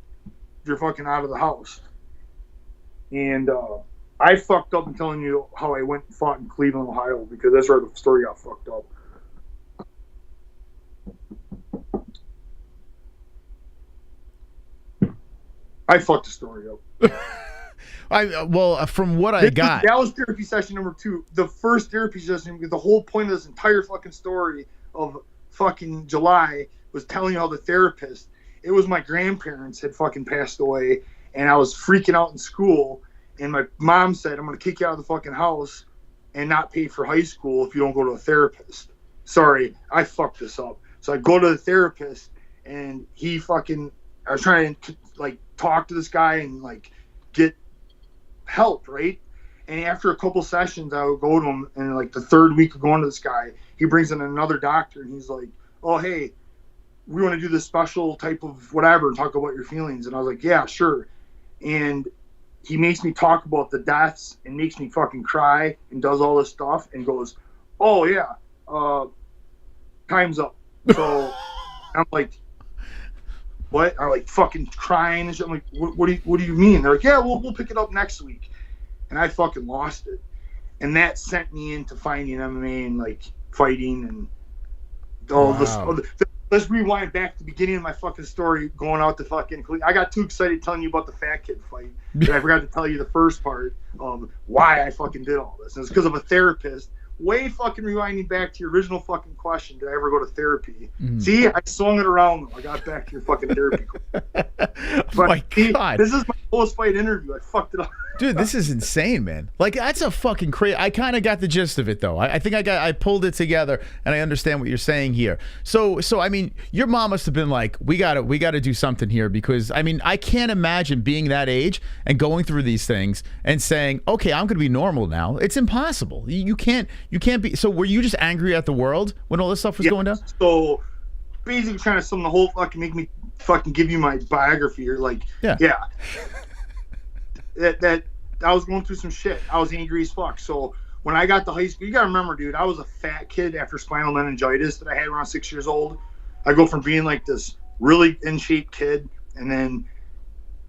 fucking out of the house." And I fucked up in telling you how I went and fought in Cleveland, Ohio, because that's where the story got fucked up. I fucked the story up. From what I got, that was therapy session number 2. The first therapy session, the whole point of this entire fucking story of fucking July was telling you how the therapist, it was my grandparents had fucking passed away, and I was freaking out in school, and my mom said, "I'm going to kick you out of the fucking house and not pay for high school if you don't go to a therapist." Sorry, I fucked this up. So I go to the therapist, and I was trying to like talk to this guy and like get help, right? And after a couple sessions, I would go to him, and like the third week of going to this guy, he brings in another doctor, and he's like, "Oh, hey, we want to do this special type of whatever and talk about your feelings." And I was like, "Yeah, sure." And he makes me talk about the deaths and makes me fucking cry and does all this stuff and goes, "Oh yeah, time's up." So I'm like, "What?" I'm like fucking crying and shit. I'm like, what do you mean? They're like, "Yeah, we'll pick it up next week." And I fucking lost it. And that sent me into finding MMA and like fighting and all this. Let's rewind back to the beginning of my fucking story, going out to fucking. I got too excited telling you about the fat kid fight that I forgot to tell you the first part of why I fucking did all this. And it's because of a therapist. Way fucking rewinding back to your original fucking question, did I ever go to therapy? See, I swung it around. I got back to your fucking therapy. But my God. This is my post-fight interview. I fucked it up. Dude, this is insane, man. Like, that's a fucking crazy. I kind of got the gist of it, though. I think I pulled it together, and I understand what you're saying here. So I mean, your mom must have been like, we gotta do something here, because I mean, I can't imagine being that age and going through these things and saying, okay, I'm gonna be normal now. It's impossible. You can't be. So were you just angry at the world when all this stuff was going down? So basically trying to sum the whole fucking, make me fucking give you my biography here. Like, yeah. that I was going through some shit. I was angry as fuck. So when I got to high school, you gotta remember, dude, I was a fat kid after spinal meningitis that I had around 6 years old. I go from being like this really in shape kid, and then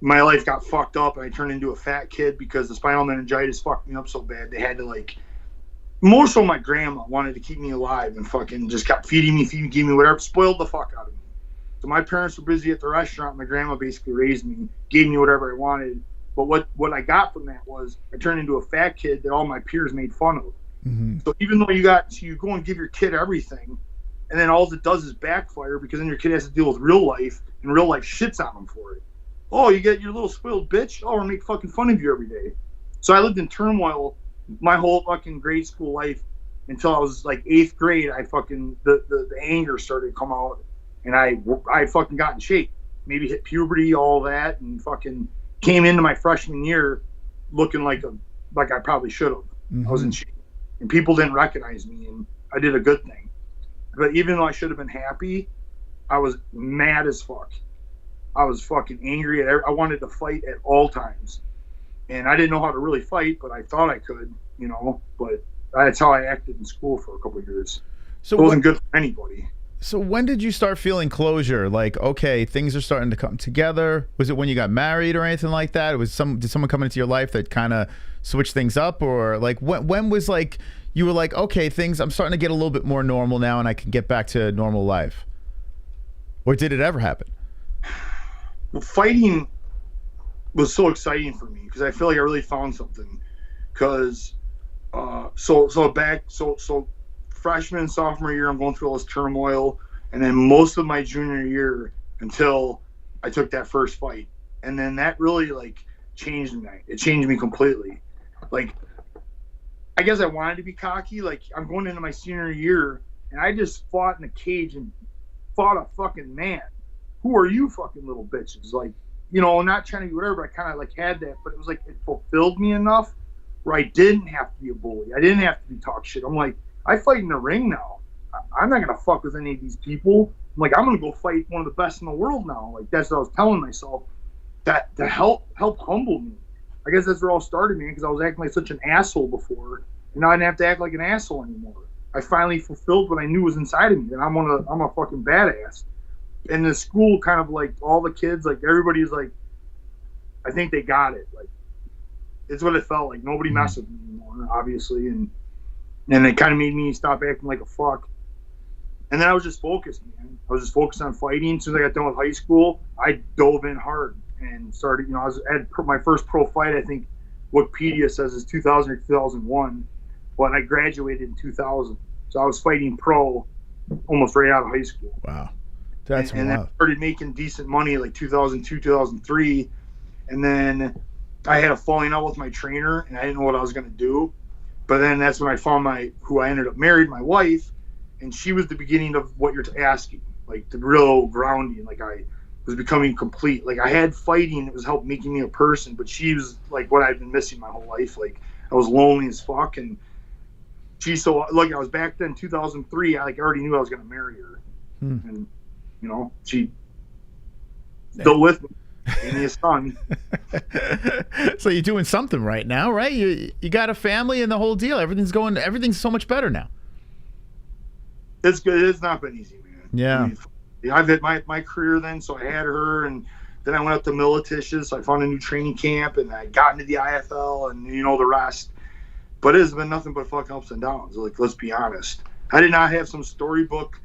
my life got fucked up, and I turned into a fat kid because the spinal meningitis fucked me up so bad. They had to like, more so my grandma wanted to keep me alive and fucking just kept feeding me, giving me whatever, spoiled the fuck out of me. So my parents were busy at the restaurant. My grandma basically raised me, gave me whatever I wanted. But what I got from that was I turned into a fat kid that all my peers made fun of. Mm-hmm. So even though you go and give your kid everything, and then all it does is backfire, because then your kid has to deal with real life, and real life shits on them for it. Oh, you get your little spoiled bitch. Oh, we're make fucking fun of you every day. So I lived in turmoil my whole fucking grade school life until I was like 8th grade. I fucking the anger started to come out, and I fucking got in shape. Maybe hit puberty, all that, and fucking came into my freshman year looking like I probably should have. Mm-hmm. I was in shape, and people didn't recognize me, and I did a good thing. But even though I should have been happy, I was mad as fuck. I was fucking angry. I wanted to fight at all times. And I didn't know how to really fight, but I thought I could, you know. But that's how I acted in school for a couple of years. So it wasn't good for anybody. So when did you start feeling closure? Like, okay, things are starting to come together. Was it when you got married or anything like that? Did someone come into your life that kind of switched things up? Or like when was like you were like, okay, I'm starting to get a little bit more normal now and I can get back to normal life? Or did it ever happen? Well, fighting was so exciting for me because I feel like I really found something. Because so freshman, sophomore year, I'm going through all this turmoil, and then most of my junior year until I took that first fight, and then that really like changed me. It changed me completely. Like, I guess I wanted to be cocky. Like, I'm going into my senior year, and I just fought in a cage and fought a fucking man. Who are you fucking little bitches? Like, you know, not trying to be whatever, but I kind of like had that, but it was like it fulfilled me enough where I didn't have to be a bully. I didn't have to be talk shit. I'm like, I fight in the ring now. I'm not gonna fuck with any of these people. I'm like, I'm gonna go fight one of the best in the world now. Like, that's what I was telling myself. That to help humble me. I guess that's where it all started, man, because I was acting like such an asshole before, and now I didn't have to act like an asshole anymore. I finally fulfilled what I knew was inside of me, and I'm a fucking badass. And the school, kind of like all the kids, like everybody's like, I think they got it. Like, it's what it felt like. Nobody messed with me anymore, obviously, and it kind of made me stop acting like a fuck. And then I was just focused, man. I was just focused on fighting. As soon as I got done with high school, I dove in hard and started, you know, I had my first pro fight, I think Wikipedia says is 2000 or 2001, but I graduated in 2000. So I was fighting pro almost right out of high school. Wow. That's and then I started making decent money like 2002, 2003. And then I had a falling out with my trainer, and I didn't know what I was going to do. But then that's when I found who I ended up married, my wife, and she was the beginning of what you're asking, like the real grounding. Like, I was becoming complete. Like, I had fighting, it was helping making me a person, but she was like what I've been missing my whole life. Like, I was lonely as fuck, and she's so, like, I was back then, 2003, I already knew I was going to marry her. And, you know, she still with me. And his son. So you're doing something right now, right? You got a family and the whole deal. Everything's so much better now. It's good. It's not been easy, man. Yeah. I mean, I've had my career then, so I had her, and then I went up to Militiches, so I found a new training camp, and I got into the IFL, and you know the rest. But it has been nothing but fucking ups and downs. Like, let's be honest. I did not have some storybook,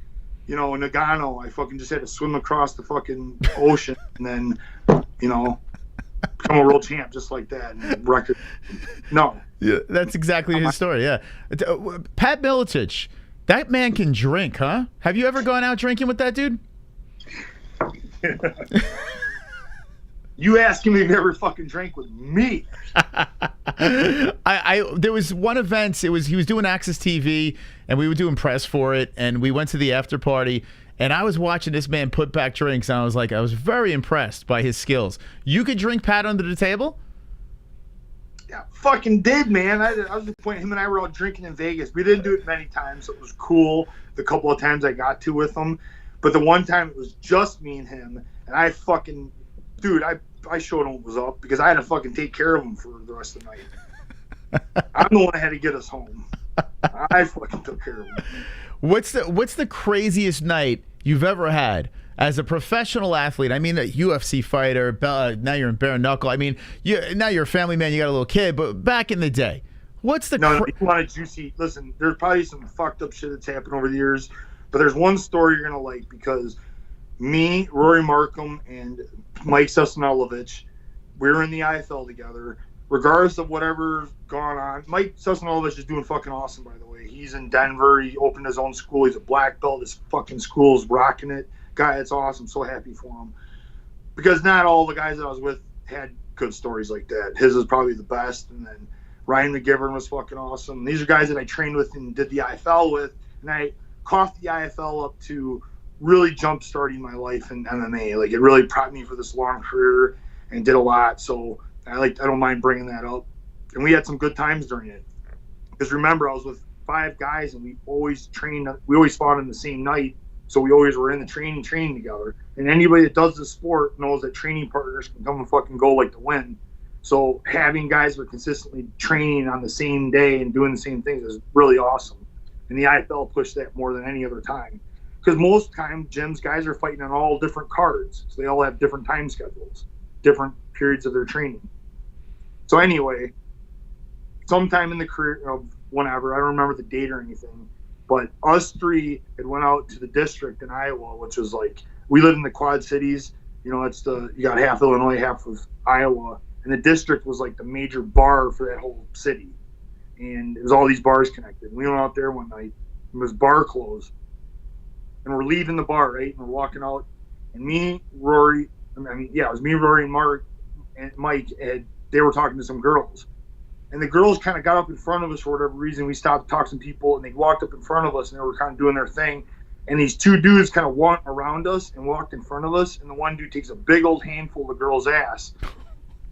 you know, in Nagano. I fucking just had to swim across the fucking ocean and then, you know, become a world champ just like that. And record. No. Yeah, that's exactly his story, yeah. Pat Militich, that man can drink, huh? Have you ever gone out drinking with that dude? You asking me if you ever fucking drank with me? There was one event. He was doing Access TV, and we were doing press for it, and we went to the after party, and I was watching this man put back drinks, and I was very impressed by his skills. You could drink Pat under the table? Yeah, fucking did, man. I was at the point, him and I were all drinking in Vegas. We didn't do it many times, so it was cool the couple of times I got to with him. But the one time it was just me and him, and I fucking, dude, I showed him what was up because I had to fucking take care of him for the rest of the night. I'm the one that had to get us home. I fucking took care of him. What's the craziest night you've ever had as a professional athlete? I mean, a UFC fighter. Now you're in bare knuckle. I mean, now you're a family man. You got a little kid. But back in the day, what's the no? You want a juicy? Listen, there's probably some fucked up shit that's happened over the years, but there's one story you're gonna like because me, Rory Markham, and Mike Sesanolovich, we were in the IFL together. Regardless of whatever's gone on, Mike Sesanolovich is doing fucking awesome, by the way. He's in Denver. He opened his own school. He's a black belt. His fucking school's rocking it. Guy, it's awesome. So happy for him. Because not all the guys that I was with had good stories like that. His is probably the best. And then Ryan McGivern was fucking awesome. These are guys that I trained with and did the IFL with. And I coughed the IFL up to really jump starting my life in MMA. Like, it really propped me for this long career and did a lot. So I don't mind bringing that up. And we had some good times during it. Because remember, I was with 5 guys and we always fought on the same night. So we always were in the training together. And anybody that does this sport knows that training partners can come and fucking go like the wind. So having guys that are consistently training on the same day and doing the same things is really awesome. And the IFL pushed that more than any other time. Because most time, gyms, guys are fighting on all different cards. So they all have different time schedules, different periods of their training. So anyway, sometime in the career of whenever, I don't remember the date or anything, but us 3 had went out to the district in Iowa, which was like, we live in the Quad Cities. You know, you got half Illinois, half of Iowa. And the district was like the major bar for that whole city. And it was all these bars connected. We went out there one night, and it was bar closed. And we're leaving the bar, right? And we're walking out. And me, Rory, it was me, Rory, and Mark, and Mike, and they were talking to some girls. And the girls kind of got up in front of us for whatever reason. We stopped to talk to some people, and they walked up in front of us, and they were kind of doing their thing. And these 2 dudes kind of went around us and walked in front of us, and the one dude takes a big old handful of the girl's ass.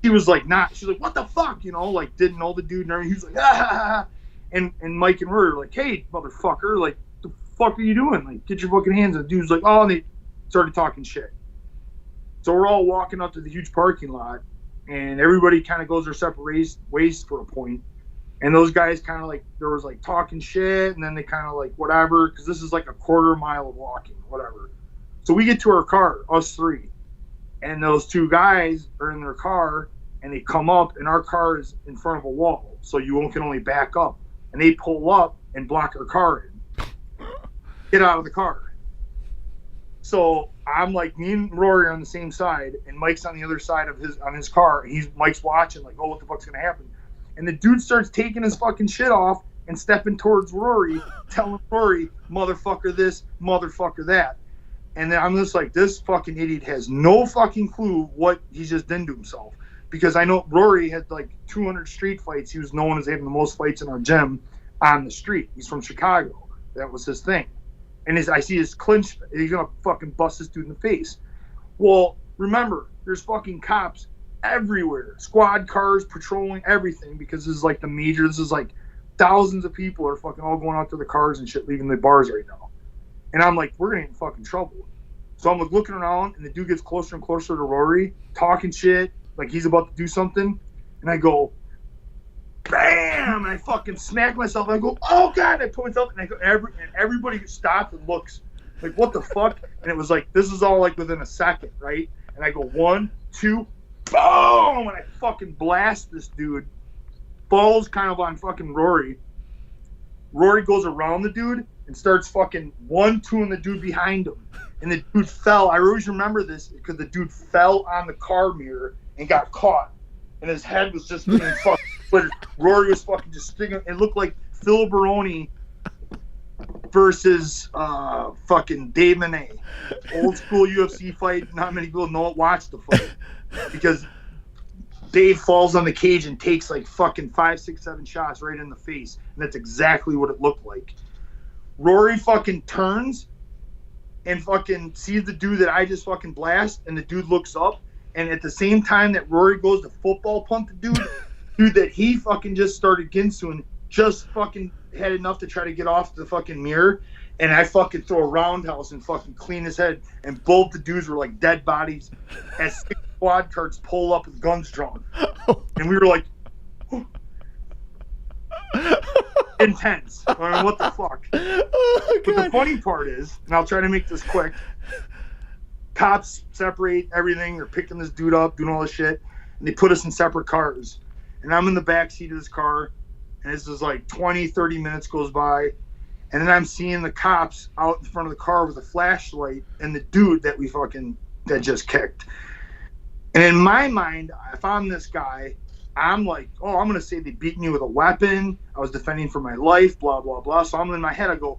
She was like, she's like, what the fuck? You know, like, didn't know the dude and everything. He was like, ah. And Mike and Rory were like, hey, motherfucker, like, the fuck are you doing? Like, get your fucking hands. And the dude's like, oh, and they started talking shit. So we're all walking up to the huge parking lot, and everybody kind of goes their separate ways for a point. And those guys kind of like, there was like talking shit, and then they kind of like whatever, because this is like a quarter mile of walking, whatever. So we get to our car, us 3, and those 2 guys are in their car, and they come up, and our car is in front of a wall, so you can only back up. And they pull up and block our car in. Get out of the car. So I'm like, me and Rory are on the same side, and Mike's on the other side of his car, and Mike's watching, like, oh, what the fuck's gonna happen? And the dude starts taking his fucking shit off and stepping towards Rory, telling Rory, motherfucker this, motherfucker that. And then I'm just like, this fucking idiot has no fucking clue what he's just done to himself. Because I know Rory had like 200 street fights. He was known as having the most fights in our gym on the street. He's from Chicago. That was his thing. And I see his clinch, he's gonna fucking bust this dude in the face. Well, remember, there's fucking cops everywhere. Squad cars patrolling everything, because this is like this is like thousands of people are fucking all going out to the cars and shit, leaving the bars right now. And I'm like, we're gonna get in fucking trouble. So I'm like looking around, and the dude gets closer and closer to Rory, talking shit, like he's about to do something. And I go, bam! And I fucking smack myself. And I go, oh god! And I put myself, and I go, everybody stops and looks, like, what the fuck? And it was like, this is all like within a second, right? And I go, 1, 2, boom! And I fucking blast this dude. Falls kind of on fucking Rory. Rory goes around the dude and starts fucking 1-2ing the dude behind him. And the dude fell. I always remember this because the dude fell on the car mirror and got caught. And his head was just being fucking split. Rory was fucking just sticking. It looked like Phil Baroni versus fucking Dave Manet. Old school UFC fight. Not many people watch the fight. Because Dave falls on the cage and takes like fucking 5, 6, 7 shots right in the face. And that's exactly what it looked like. Rory fucking turns and fucking sees the dude that I just fucking blast, and the dude looks up, and at the same time that Rory goes to football punt the dude that he fucking just started ginsuing, just fucking had enough to try to get off the fucking mirror, and I fucking throw a roundhouse and fucking clean his head, and both the dudes were like dead bodies as 6 squad cars pull up with guns drawn. And we were like, intense. I mean, what the fuck? Oh, but the funny part is, and I'll try to make this quick, cops separate everything. They're picking this dude up, doing all this shit, and they put us in separate cars. And I'm in the back seat of this car, and this is like 20, 30 minutes goes by, And then I'm seeing the cops out in front of the car with a flashlight and the dude that that just kicked. And in my mind, if I'm this guy, I'm like, oh, I'm going to say they beat me with a weapon. I was defending for my life, blah, blah, blah. So I'm in my head, I go,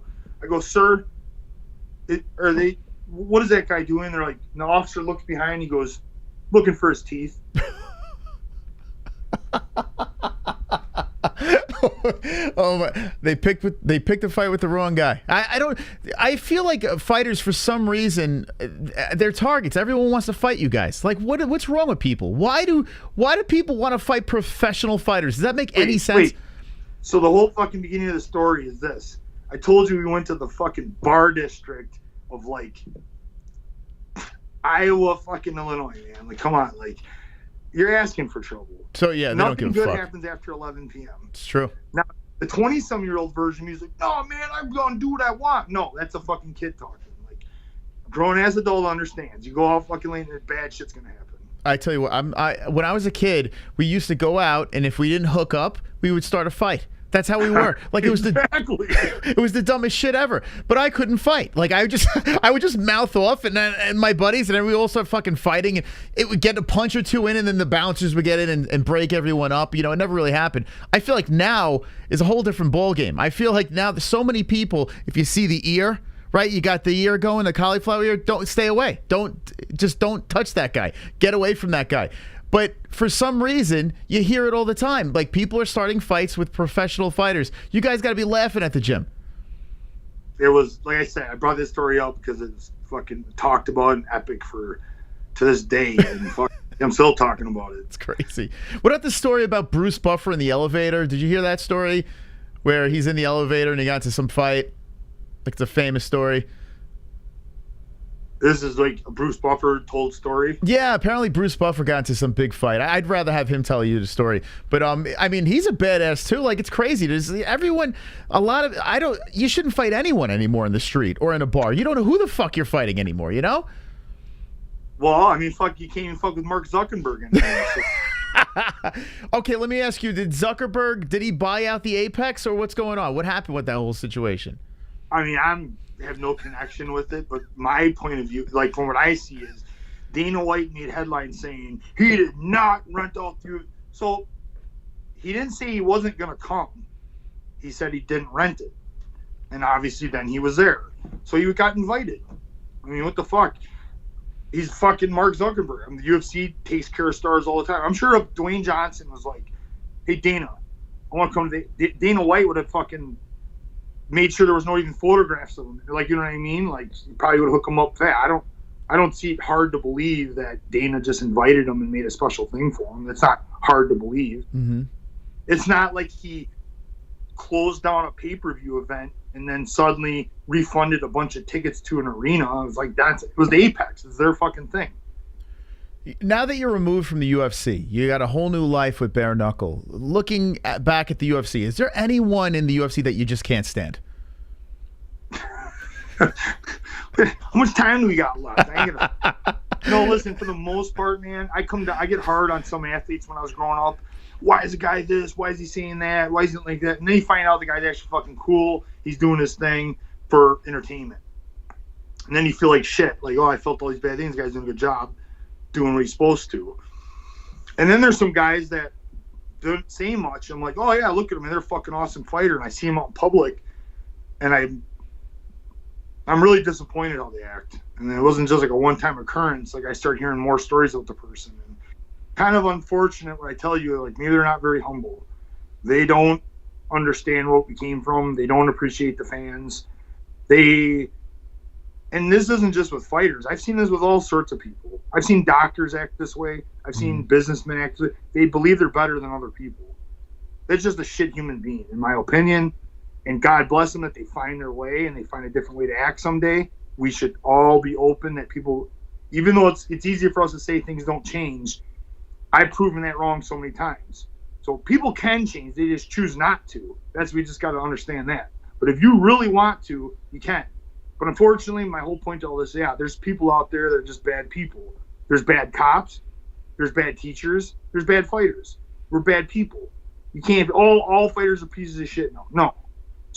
sir, what is that guy doing? They're like, and the officer looks behind, he goes, looking for his teeth. Oh my! They picked a fight with the wrong guy. I feel like fighters, for some reason, they're targets. Everyone wants to fight you guys. Like, what's wrong with people? Why do people want to fight professional fighters? Does that make any sense? So the whole fucking beginning of the story is this. I told you we went to the fucking bar district of like Iowa, fucking Illinois, man. Like, come on, like, you're asking for trouble. So yeah, nothing good happens after 11 p.m. It's true. Now, the 20-some-year-old version, he's like, no, man, I'm going to do what I want. No, that's a fucking kid talking. Like, a grown-ass adult understands. You go out fucking late and bad shit's going to happen. I tell you what, when I was a kid, we used to go out, and if we didn't hook up, we would start a fight. That's how we were. Like, it was it was the dumbest shit ever. But I couldn't fight. Like, I would just mouth off, and my buddies, and then we all start fucking fighting, and it would get a punch or two in, and then the bouncers would get in and break everyone up. You know, it never really happened. I feel like now is a whole different ball game. I feel like now there's so many people. If you see the ear, right? You got the ear going, the cauliflower ear. Don't stay away. Don't touch that guy. Get away from that guy. But for some reason, you hear it all the time. Like, people are starting fights with professional fighters. You guys got to be laughing at the gym. It was, like I said, I brought this story up because it's fucking talked about and epic to this day. And I'm still talking about it. It's crazy. What about the story about Bruce Buffer in the elevator? Did you hear that story where he's in the elevator and he got into some fight? Like, it's a famous story. This is like a Bruce Buffer told story. Yeah, apparently Bruce Buffer got into some big fight. I'd rather have him tell you the story. But I mean, he's a badass too. Like, it's crazy. There's you shouldn't fight anyone anymore in the street or in a bar. You don't know who the fuck you're fighting anymore, you know? Well, I mean, fuck, you can't even fuck with Mark Zuckerberg anymore. So. Okay, let me ask you, did he buy out the Apex, or what's going on? What happened with that whole situation? I mean, have no connection with it, but my point of view, like, from what I see, is Dana White made headlines saying he did not rent out through. So he didn't say he wasn't going to come. He said he didn't rent it. And obviously then he was there. So he got invited. I mean, what the fuck? He's fucking Mark Zuckerberg. I mean, the UFC takes care of stars all the time. I'm sure if Dwayne Johnson was like, hey, Dana, I want to come to Dana White would have fucking made sure there was no even photographs of him. Like, you know what I mean? Like, you probably would hook him up fat. I don't see it hard to believe that Dana just invited him and made a special thing for him. It's not hard to believe. Mm-hmm. It's not like he closed down a pay-per-view event and then suddenly refunded a bunch of tickets to an arena. It was like, it was the Apex. It's their fucking thing. Now that you're removed from the UFC, you got a whole new life with bare knuckle. Looking back at the UFC, is there anyone in the UFC that you just can't stand? How much time do we got left? No, listen, for the most part, man, I get hard on some athletes when I was growing up. Why is the guy this? Why is he saying that? Why isn't it like that? And then you find out the guy's actually fucking cool. He's doing his thing for entertainment. And then you feel like shit. Like, oh, I felt all these bad things. The guy's doing a good job doing what he's supposed to. And then there's some guys that don't say much. I'm like, oh yeah, look at him, they're a fucking awesome fighter. And I see him out in public, and I'm really disappointed how they act. And it wasn't just like a one-time occurrence. Like, I start hearing more stories about the person, and kind of unfortunate when I tell you, like, maybe they're not very humble. They don't understand what we came from. They don't appreciate the fans. And this isn't just with fighters. I've seen this with all sorts of people. I've seen doctors act this way. I've seen businessmen act this way. They believe they're better than other people. They're just a shit human being, in my opinion. And God bless them that they find their way and they find a different way to act someday. We should all be open that people, even though it's easier for us to say things don't change, I've proven that wrong so many times. So people can change. They just choose not to. We just got to understand that. But if you really want to, you can. But unfortunately, my whole point to all this, there's people out there that are just bad people. There's bad cops. There's bad teachers. There's bad fighters. We're bad people. You can't, all fighters are pieces of shit. No.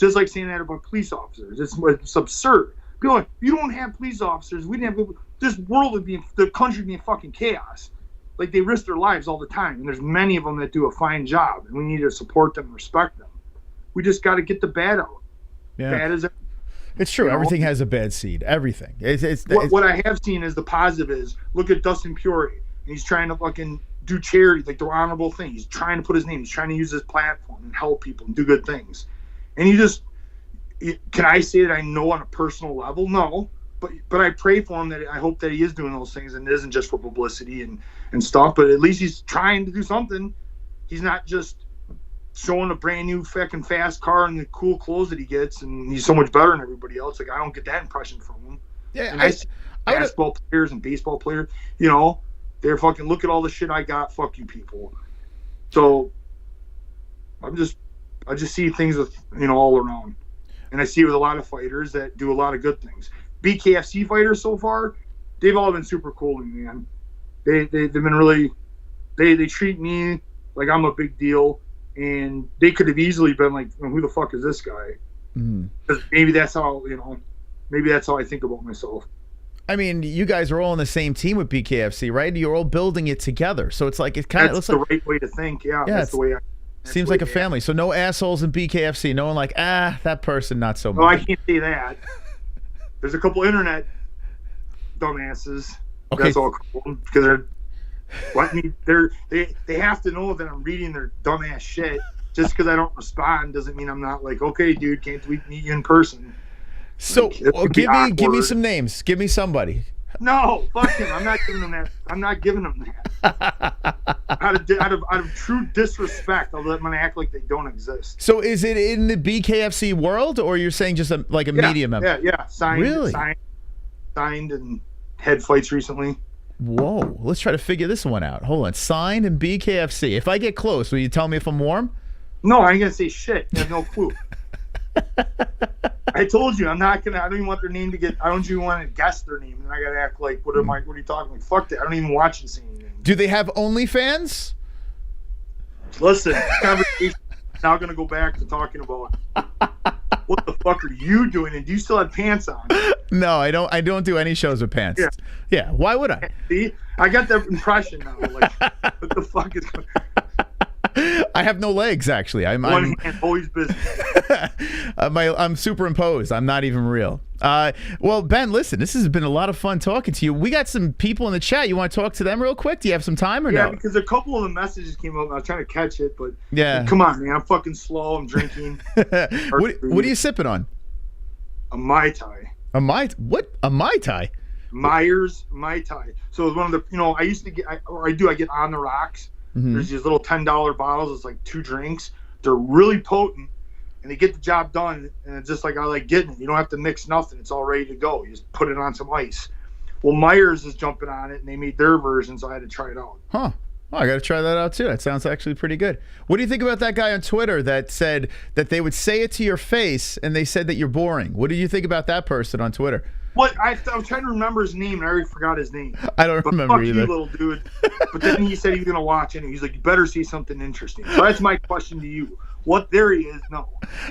Just like saying that about police officers. It's absurd. People are like, you don't have police officers. We didn't have this world would be, the country would be in fucking chaos. Like, they risk their lives all the time, and there's many of them that do a fine job, and we need to support them and respect them. We just got to get the bad out. Yeah. Bad is it's true. Everything has a bad seed. Everything. What I have seen is the positive is, look at Dustin Poirier, and he's trying to fucking do charity, like the honorable thing. He's trying to put his name. He's trying to use his platform and help people and do good things. And can I say that I know on a personal level? No. But I pray for him, that I hope that he is doing those things and it isn't just for publicity and stuff, but at least he's trying to do something. He's not just showing a brand new fucking fast car and the cool clothes that he gets and he's so much better than everybody else. Like, I don't get that impression from him. Yeah, and I see basketball players and baseball players, you know, they're fucking, look at all the shit I got, fuck you people. So I just see things with, you know, all around. And I see it with a lot of fighters that do a lot of good things. Bkfc fighters so far, they've all been super cool to me, man. They've been really, they treat me like I'm a big deal, and they could have easily been like, who the fuck is this guy? Because maybe that's how, you know, maybe that's how I think about myself. I mean, you guys are all on the same team with Bkfc, right? You're all building it together, so it's like it kind of looks like the right way to think. Yeah, that's the way. Seems like a family. So no assholes in Bkfc. No one like, that person not so much. No, I can't say that. There's a couple internet dumbasses. Okay. That's all cool because they have to know that I'm reading their dumbass shit. Just because I don't respond doesn't mean I'm not like, okay, dude, can't we meet you in person? So like, give me some names. Give me somebody. No, fuck him. I'm not giving them that. I'm not giving them that. out of true disrespect, I'll let them act like they don't exist. So is it in the Bkfc world, or you're saying just a media member? Yeah. Signed and had fights recently. Whoa, let's try to figure this one out. Hold on. Signed and Bkfc. If I get close, will you tell me if I'm warm? No, I ain't gonna say shit. I have no clue. I told you I don't even want their name to get. I don't even want to guess their name, and I gotta act like what are you talking like? Fuck that. I don't even watch this anything. Do they have OnlyFans? Listen, this conversation is now gonna go back to talking about what the fuck are you doing, and do you still have pants on? No, I don't. I don't do any shows with pants. Yeah. Why would I? See, I got that impression now. Like, what the fuck is going on? I have no legs, actually. One hand, always busy. I'm superimposed. I'm not even real. Well, Ben, listen, this has been a lot of fun talking to you. We got some people in the chat. You want to talk to them real quick? Do you have some time or no? Yeah, because a couple of the messages came up. I was trying to catch it, but yeah, come on, man. I'm fucking slow. I'm drinking. What are you sipping on? A Mai Tai. A Mai Tai? Myers Mai Tai. So it's one of the, you know, I used to get, I get On the Rocks. There's these little $10 bottles. It's like 2 drinks. They're really potent, and they get the job done. And it's just like I like getting it. You don't have to mix nothing. It's all ready to go. You just put it on some ice. Well, Myers is jumping on it, and they made their version, so I had to try it out. Huh. Well, I got to try that out too. That sounds actually pretty good. What do you think about that guy on Twitter that said that they would say it to your face, and they said that you're boring? What do you think about that person on Twitter? What I was trying to remember his name, and I already forgot his name. I don't remember fuck either. You, little dude. But then he said he was gonna watch it. And he's like, "You better see something interesting." So that's my question to you. What there he is? No.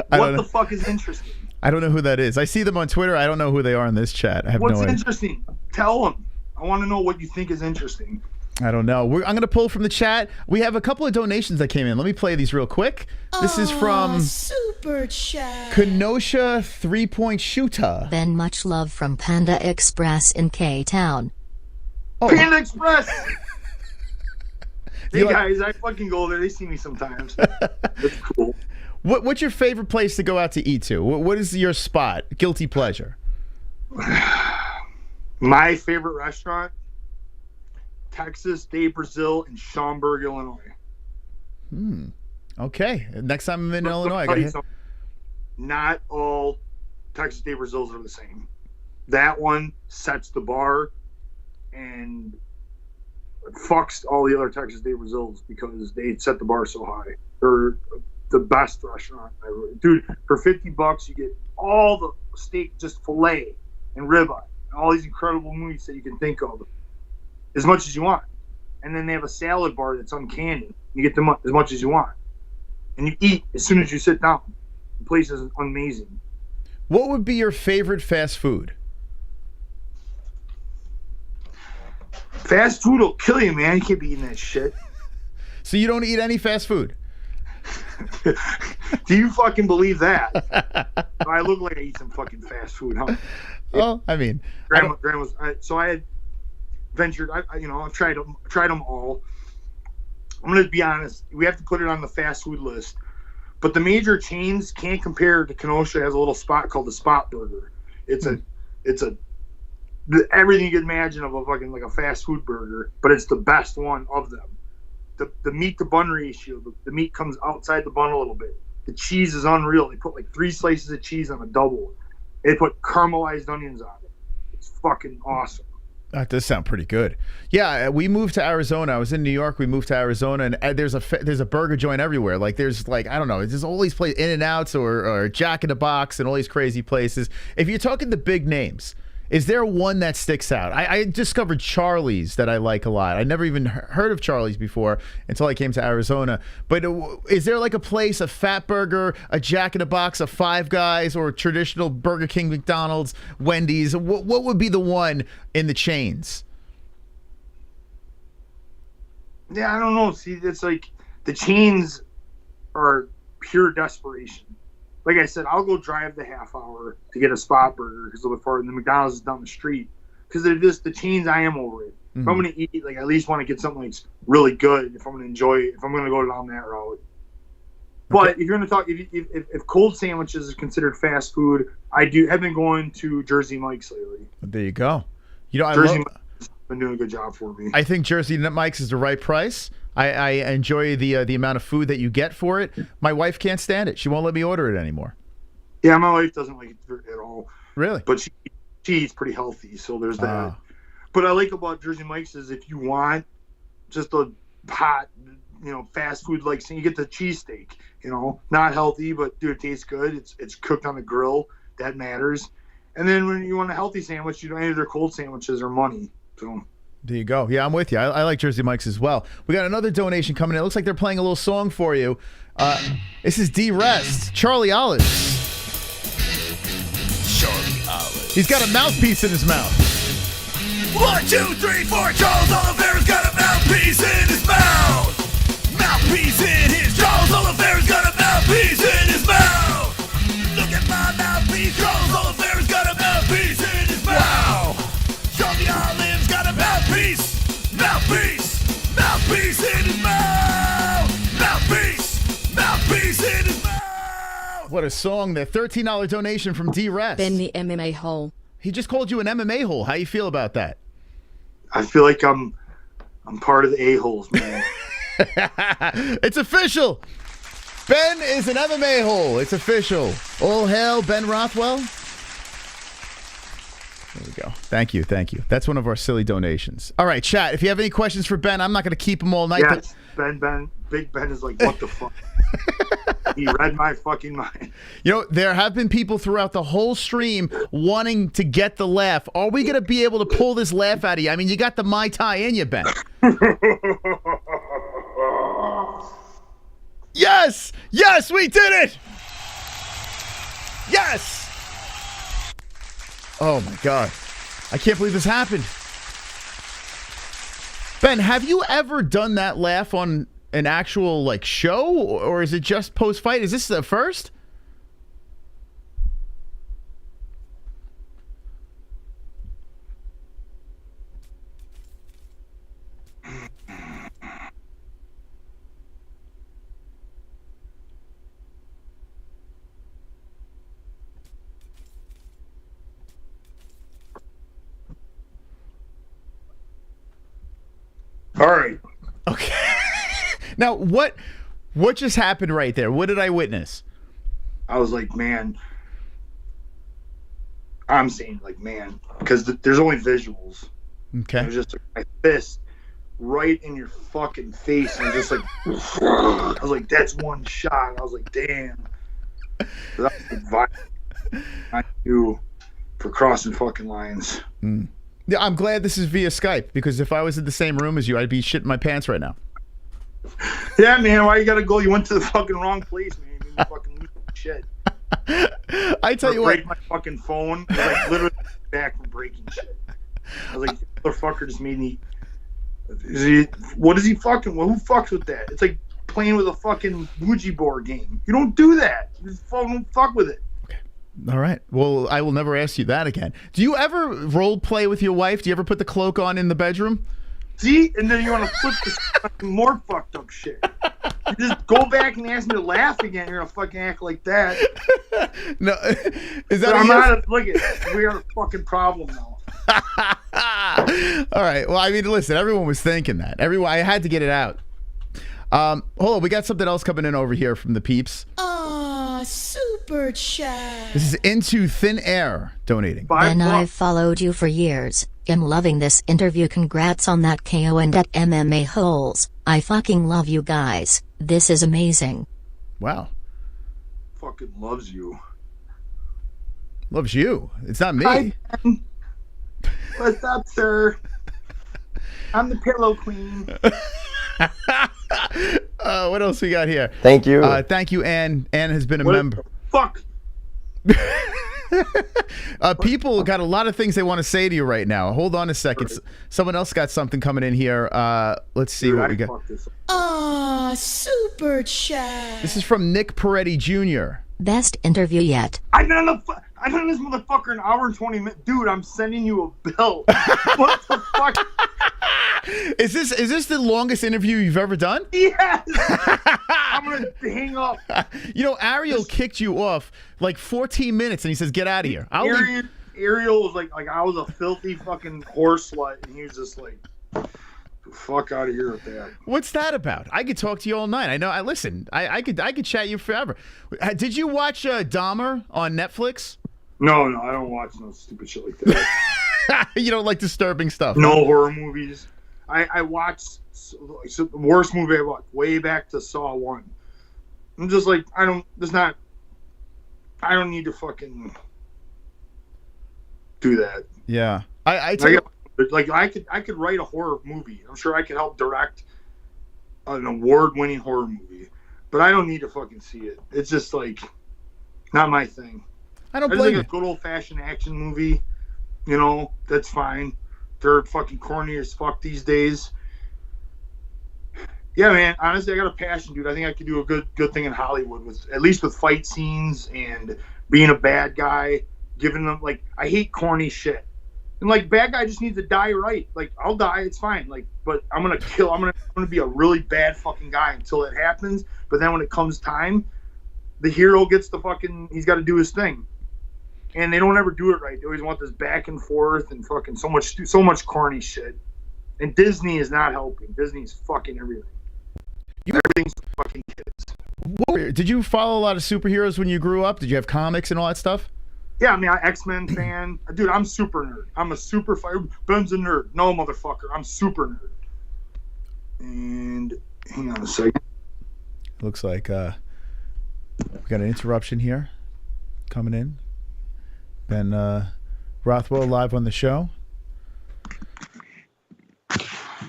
What the fuck is interesting? I don't know who that is. I see them on Twitter. I don't know who they are in this chat. I have no idea. What's interesting? Tell them. I want to know what you think is interesting. I don't know. I'm going to pull from the chat. We have a couple of donations that came in. Let me play these real quick. This is from Super Chat. Kenosha 3-Point Shooter. Ben, much love from Panda Express in K-Town. Oh. Panda Express! Hey guys, I fucking go there. They see me sometimes. That's cool. What's your favorite place to go out to eat to? What is your spot? Guilty pleasure. My favorite restaurant? Texas de Brazil in Schaumburg, Illinois. Okay. Next time I'm in Illinois, I got not all Texas de Brazils are the same. That one sets the bar and fucks all the other Texas de Brazils because they set the bar so high. They're the best restaurant ever. Dude, for $50 you get all the steak, just filet and ribeye, and all these incredible meats that you can think of. As much as you want. And then they have a salad bar that's uncanny. You get them as much as you want. And you eat as soon as you sit down. place is amazing. What would be your favorite fast food? Fast food will kill you, man. You can't be eating that shit. So you don't eat any fast food? Do you fucking believe that? I look like I eat some fucking fast food, huh? Well, I mean, Grandma's. So I had ventured. I've tried them all. I'm gonna be honest. We have to put it on the fast food list. But the major chains can't compare to Kenosha. Has a little spot called the Spot Burger. It's a everything you can imagine of a fucking like a fast food burger, but it's the best one of them. The meat to bun ratio, the meat comes outside the bun a little bit. The cheese is unreal. They put like 3 slices of cheese on a double. They put caramelized onions on it. It's fucking awesome. That does sound pretty good. Yeah, we moved to Arizona. I was in New York. We moved to Arizona, and there's a burger joint everywhere. Like there's like I don't know. There's all these places, In-N-Outs or Jack in the Box, and all these crazy places. If you're talking the big names, is there one that sticks out? I discovered Charlie's that I like a lot. I never even heard of Charlie's before until I came to Arizona. But is there like a place, a Fat Burger, a Jack in the Box, a Five Guys, or traditional Burger King, McDonald's, Wendy's? What would be the one in the chains? Yeah, I don't know. See, it's like the chains are pure desperation. Like I said, I'll go drive the half hour to get a Spot Burger because a little bit farther. The McDonald's is down the street because they're just the chains. I am over it. If I'm going to eat, like I at least want to get something that's really good. If I'm going to enjoy it, if I'm going to go down that route. But if you're going to talk, if cold sandwiches is considered fast food, I have been going to Jersey Mike's lately. There you go. You know, Jersey Mike's has been doing a good job for me. I think Jersey Mike's is the right price. I enjoy the amount of food that you get for it. My wife can't stand it. She won't let me order it anymore. Yeah, my wife doesn't like it at all. Really? But she eats pretty healthy, so there's that. But I like about Jersey Mike's is if you want just a hot, fast food like you get the cheesesteak. Not healthy, but dude, it tastes good. It's cooked on the grill. That matters. And then when you want a healthy sandwich, any of their cold sandwiches are money. So. There you go. Yeah, I'm with you. I like Jersey Mike's as well. We got another donation coming in. It looks like they're playing a little song for you. This is D-Rest, Charlie Olive. Charlie Olive. He's got a mouthpiece in his mouth. 1, 2, 3, 4. Charles Oliveira's got a mouthpiece in his mouth. Mouthpiece in his. Charles Oliveira's got a mouthpiece in his mouth. Look at my mouthpiece. Charles Oliveira's got a mouthpiece in his mouth. Wow. Charlie Olive's got a mouthpiece. Mouthpiece in his mouth. Mouthpiece in his mouth. What a song. The $13 donation from D-Rest. Ben the MMA hole. He just called you an MMA hole. How you feel about that? I feel like I'm part of the A-holes, man. It's official. Ben is an MMA hole. It's official. All hail Ben Rothwell. There we go. Thank you. That's one of our silly donations. All right, chat. If you have any questions for Ben, I'm not going to keep him all night. Yes, Big Ben is like, what the fuck? He read my fucking mind. There have been people throughout the whole stream wanting to get the laugh. Are we going to be able to pull this laugh out of you? I mean, you got the Mai Tai in you, Ben. Yes, we did it. Yes. Oh my God. I can't believe this happened. Ben, have you ever done that laugh on an actual show, or is it just post-fight? Is this the first? All right. Okay. Now, what just happened right there? What did I witness? I was like, man. I'm saying, man, because there's only visuals. Okay. It was just my fist right in your fucking face, and just like, I was like, that's one shot. I was like, damn. That was violent. I knew for crossing fucking lines. Mm. Yeah, I'm glad this is via Skype, because if I was in the same room as you, I'd be shitting my pants right now. Yeah, man. Why you gotta go? You went to the fucking wrong place, man. You fucking lose shit. I tell you what. Break my fucking phone. I was like literally back from breaking shit. I was like, motherfucker just made me. What is he fucking? Well, who fucks with that? It's like playing with a fucking Ouija board game. You don't do that. You just don't fuck with it. All right. Well, I will never ask you that again. Do you ever role play with your wife? Do you ever put the cloak on in the bedroom? See, and then you want to flip this fucking more fucked up shit. You just go back and ask me to laugh again. You're gonna fucking act like that. No, is that? I'm not. Look at we are a fucking problem now. All right. Well, I mean, listen. Everyone was thinking that. I had to get it out. Hold on. We got something else coming in over here from the peeps. Super chat. This is Into Thin Air donating. Ben, I've followed you for years. I'm loving this interview. Congrats on that KO and at MMA-Holes. I fucking love you guys. This is amazing. Wow. Fucking loves you. Loves you. It's not me. Hi, Ben. What's up, sir? I'm the pillow queen. What else we got here? Thank you. Thank you, Ann. Ann has been a What member. the fuck. People got a lot of things they want to say to you right now. Hold on a second. Someone else got something coming in here. Let's see what we got. Super chat. This is from Nick Peretti Jr. Best interview yet. I've been on this motherfucker an hour and 20 minutes. Dude, I'm sending you a bill. What the fuck? Is this the longest interview you've ever done? Yes. I'm gonna hang up. You know, Ariel kicked you off like 14 minutes, and he says, "Get out of here." Ariel was like I was a filthy fucking horse slut, and he was just like, "Fuck out of here with that." What's that about? I could talk to you all night. I know. I listen. I could chat you forever. Did you watch Dahmer on Netflix? No, I don't watch no stupid shit like that. You don't like disturbing stuff. No horror movies. I watched the worst movie I watched way back to Saw 1. I'm just like I don't need to fucking do that. Yeah, I tell you, like I could write a horror movie. I'm sure I could help direct an award-winning horror movie, but I don't need to fucking see it. It's just like not my thing. I don't I just blame like a good old-fashioned action movie. You know, that's fine. They're fucking corny as fuck these days. Yeah, man. Honestly, I got a passion, dude. I think I could do a good thing in Hollywood with at least with fight scenes and being a bad guy, giving them like I hate corny shit. And like bad guy just needs to die right. Like I'll die, it's fine. Like, but I'm gonna be a really bad fucking guy until it happens. But then when it comes time, the hero gets the fucking he's got to do his thing. And they don't ever do it right. They always want this back and forth and fucking so much corny shit. And Disney is not helping. Disney's fucking everything. Everything's for fucking kids. Did you follow a lot of superheroes when you grew up? Did you have comics and all that stuff? Yeah, I mean, X-Men fan. Dude, I'm super nerd. I'm a super fire. Ben's a nerd. No, motherfucker. I'm super nerd. And hang on a second. Looks like we got an interruption here coming in. Ben Rothwell live on the show.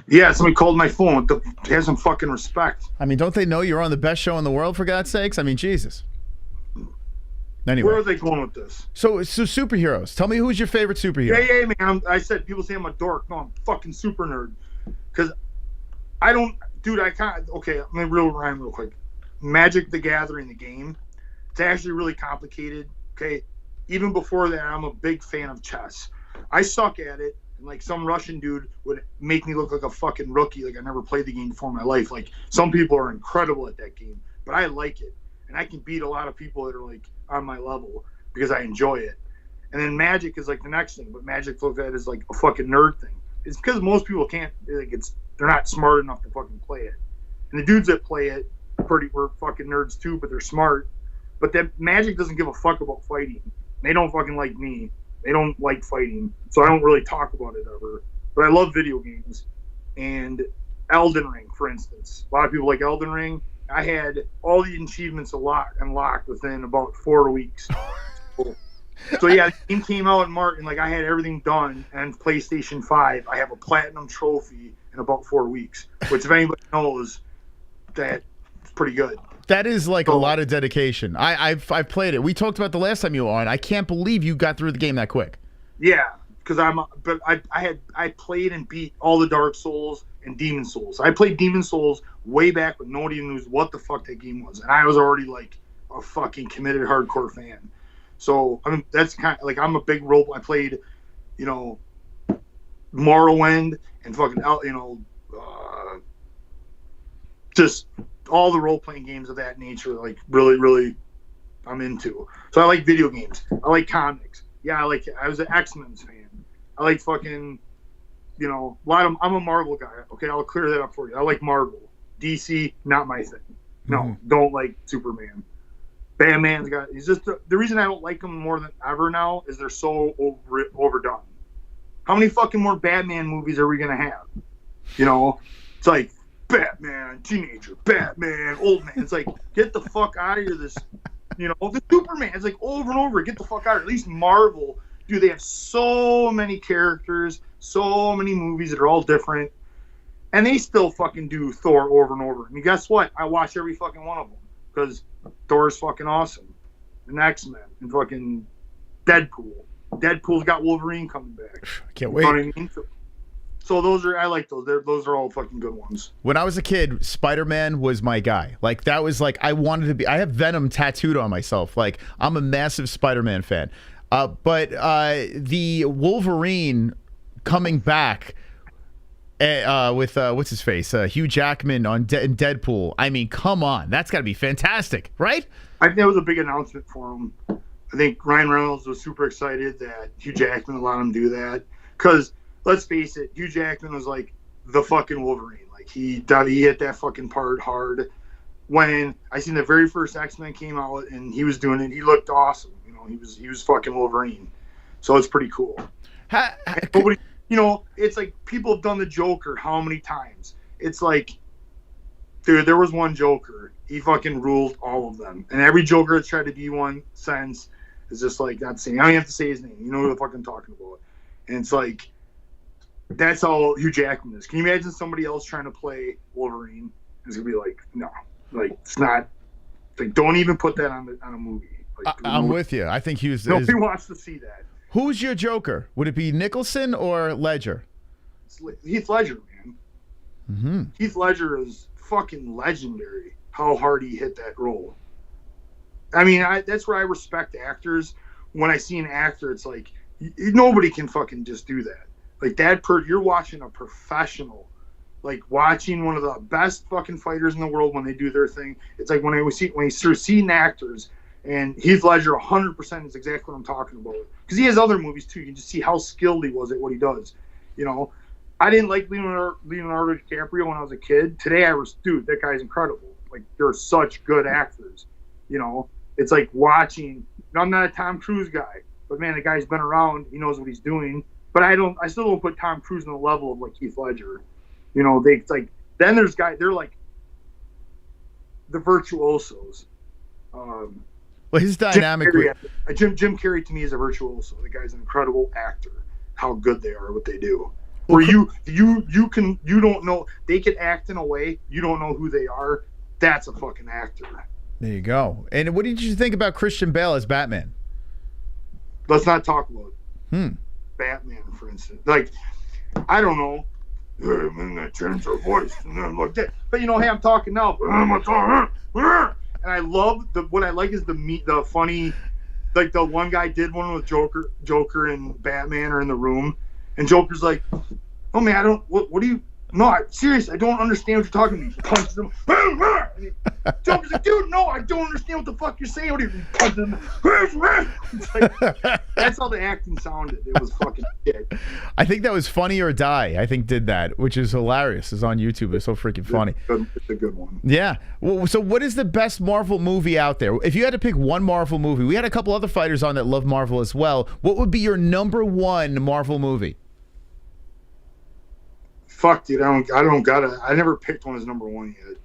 Yeah, somebody called my phone. Have some fucking respect. I mean, don't they know you're on the best show in the world, for God's sakes? I mean, Jesus. Anyway. Where are they going with this? So superheroes. Tell me who's your favorite superhero. Yeah, man. I said people say I'm a dork. No, I'm fucking super nerd. Because I don't... Dude, I can't... Okay, I'm going to rhyme real quick. Magic the Gathering, the game. It's actually really complicated. Okay? Even before that, I'm a big fan of chess. I suck at it, and like some Russian dude would make me look like a fucking rookie, like I never played the game before in my life. Like some people are incredible at that game, but I like it, and I can beat a lot of people that are like on my level because I enjoy it. And then Magic is like the next thing, but Magic looked at as like a fucking nerd thing. It's because most people can't, like they're not smart enough to fucking play it. And the dudes that play it were fucking nerds too, but they're smart. But that Magic doesn't give a fuck about fighting. They don't fucking like me. They don't like fighting. So I don't really talk about it ever. But I love video games. And Elden Ring, for instance. A lot of people like Elden Ring. I had all the achievements unlocked within about 4 weeks. So yeah, the game came out in March, and like I had everything done. And PlayStation 5, I have a platinum trophy in about 4 weeks. Which if anybody knows, that's pretty good. That is like a lot of dedication. I've played it. We talked about the last time you were on. I can't believe you got through the game that quick. Yeah, because I played and beat all the Dark Souls and Demon Souls. I played Demon Souls way back when nobody knew what the fuck that game was, and I was already like a fucking committed hardcore fan. So I mean, that's kind of like I'm a big role. I played, you know, Morrowind and fucking just all the role playing games of that nature. Like really, I'm into. So I like video games. I like comics. Yeah, I was an X-Men fan. I like fucking, you know, I'm a Marvel guy. Okay, I'll clear that up for you. I like Marvel. DC, not my thing. No, don't like Superman. Batman's got. He's just the reason I don't like them more than ever now is they're so overdone. How many fucking more Batman movies are we gonna have? You know, it's like Batman, teenager, Batman, old man. It's like get the fuck out of here. This, you know, the Superman. It's like over and over. Get the fuck out of here. At least Marvel, dude. They have so many characters, so many movies that are all different, and they still fucking do Thor over and over. And guess what? I watch every fucking one of them because Thor's fucking awesome, and X-Men, and fucking Deadpool. Deadpool's got Wolverine coming back. Can't wait. You know what I mean? So those are, I like those. Those are all fucking good ones. When I was a kid, Spider-Man was my guy. Like that was like I wanted to be. I have Venom tattooed on myself. Like I'm a massive Spider-Man fan. But the Wolverine coming back with what's his face, Hugh Jackman in Deadpool. I mean, come on, that's got to be fantastic, right? I think that was a big announcement for him. I think Ryan Reynolds was super excited that Hugh Jackman allowed him to do that. Because let's face it, Hugh Jackman was like the fucking Wolverine. Like he hit that fucking part hard. When I seen the very first X-Men came out and he was doing it, he looked awesome. You know, he was fucking Wolverine. So it's pretty cool. Nobody, you know, it's like people have done the Joker how many times? It's like, dude, there was one Joker. He fucking ruled all of them. And every Joker that's tried to be one since is just like not saying. I don't even have to say his name. You know who the fuck I'm talking about. And it's like, that's how Hugh Jackman is. Can you imagine somebody else trying to play Wolverine? It's gonna be like, no, like it's not. Like, don't even put that on a movie. Like, I'm with you. I think Hugh's. Nobody wants to see that. Who's your Joker? Would it be Nicholson or Ledger? Heath Ledger, man. Mm-hmm. Heath Ledger is fucking legendary. How hard he hit that role. I mean, that's where I respect actors. When I see an actor, it's like nobody can fucking just do that. Like that, you're watching a professional, like watching one of the best fucking fighters in the world when they do their thing. It's like when you start seeing actors, and Heath Ledger 100% is exactly what I'm talking about. Because he has other movies too. You can just see how skilled he was at what he does. You know, I didn't like Leonardo DiCaprio when I was a kid. Today dude, that guy's incredible. Like they're such good actors. You know, it's like watching. I'm not a Tom Cruise guy, but man, the guy's been around. He knows what he's doing. But I still don't put Tom Cruise on the level of like Heath Ledger. You know, then there's guys, they're like the virtuosos. Well, his dynamic. Jim Carrey to me is a virtuoso. The guy's an incredible actor. How good they are at what they do. Where you don't know, they can act in a way you don't know who they are. That's a fucking actor. There you go. And what did you think about Christian Bale as Batman? Let's not talk about Batman, for instance. Like, I don't know. I'm gonna change her voice and then like that. But you know, hey, I'm talking now. And I love what I like is the funny, like the one guy did one with Joker and Batman are in the room, and Joker's like, "Oh man, I don't. What do you? No, seriously, I don't understand what you're talking about." He punches him. Joker's like, "Dude, no, I don't understand what the fuck you're saying." What are you punching him? It's like, that's how the acting sounded. It was fucking shit. I think that was Funny or Die. I think did that, which is hilarious. It's on YouTube. It's so freaking funny. It's a good one. Yeah. Well, so what is the best Marvel movie out there? If you had to pick one Marvel movie, we had a couple other fighters on that love Marvel as well. What would be your number one Marvel movie? Fuck, dude, I never picked one as number one yet.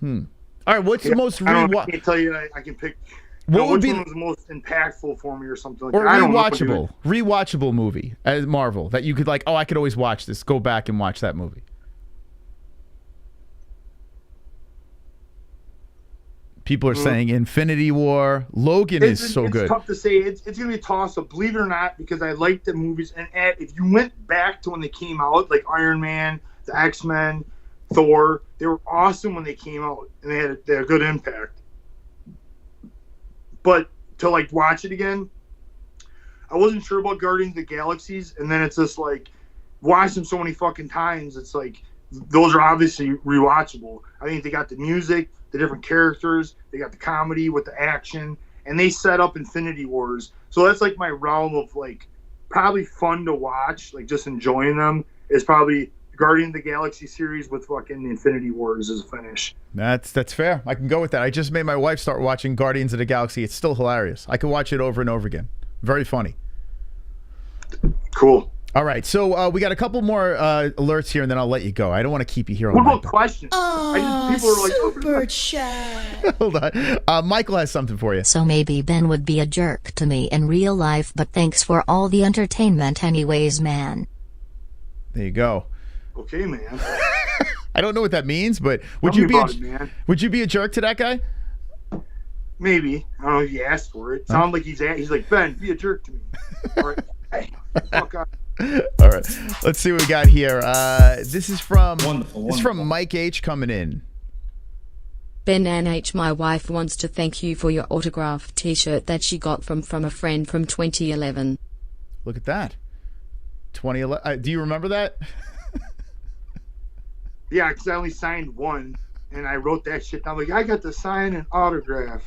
All right, what's the most I can't tell you I can pick. What would be one was the most impactful for me or something like or that? rewatchable movie as Marvel that you could like, oh, I could always watch this. Go back and watch that movie. People are saying Infinity War. Logan is so good. It's tough to say. It's going to be a toss-up, believe it or not, because I like the movies. And if you went back to when they came out, like Iron Man, the X-Men, Thor, they were awesome when they came out, and they had a good impact. But to like watch it again, I wasn't sure about Guardians of the Galaxies, and then it's just like watch them so many fucking times. It's like those are obviously rewatchable. I think they got the music, the different characters, they got the comedy with the action, and they set up Infinity Wars. So that's like my realm of like probably fun to watch, like just enjoying them is probably Guardian of the Galaxy series with fucking Infinity Wars as a finish. That's fair. I can go with that. I just made my wife start watching Guardians of the Galaxy. It's still hilarious. I can watch it over and over again. Very funny. Cool. All right, so we got a couple more alerts here, and then I'll let you go. I don't want to keep you here all What night. about questions? Oh, People are like, super chat. Hold on. Michael has something for you. So maybe Ben would be a jerk to me in real life, but thanks for all the entertainment anyways, man. There you go. okay, man. I don't know what that means, but would Tell you me be about it, man. would you be a jerk to that guy? Maybe. I don't know if he asked for it. Sounds like he's like, Ben, be a jerk to me. All right. Hey, fuck off. All right, let's see what we got here. This is from Wonderful. Mike H coming in. Ben NH, my wife wants to thank you for your autographed t-shirt that she got from a friend from 2011. Look at that. 2011. Do you remember that? Yeah, because I only signed one, and I wrote that shit down. Like, I got to sign an autograph.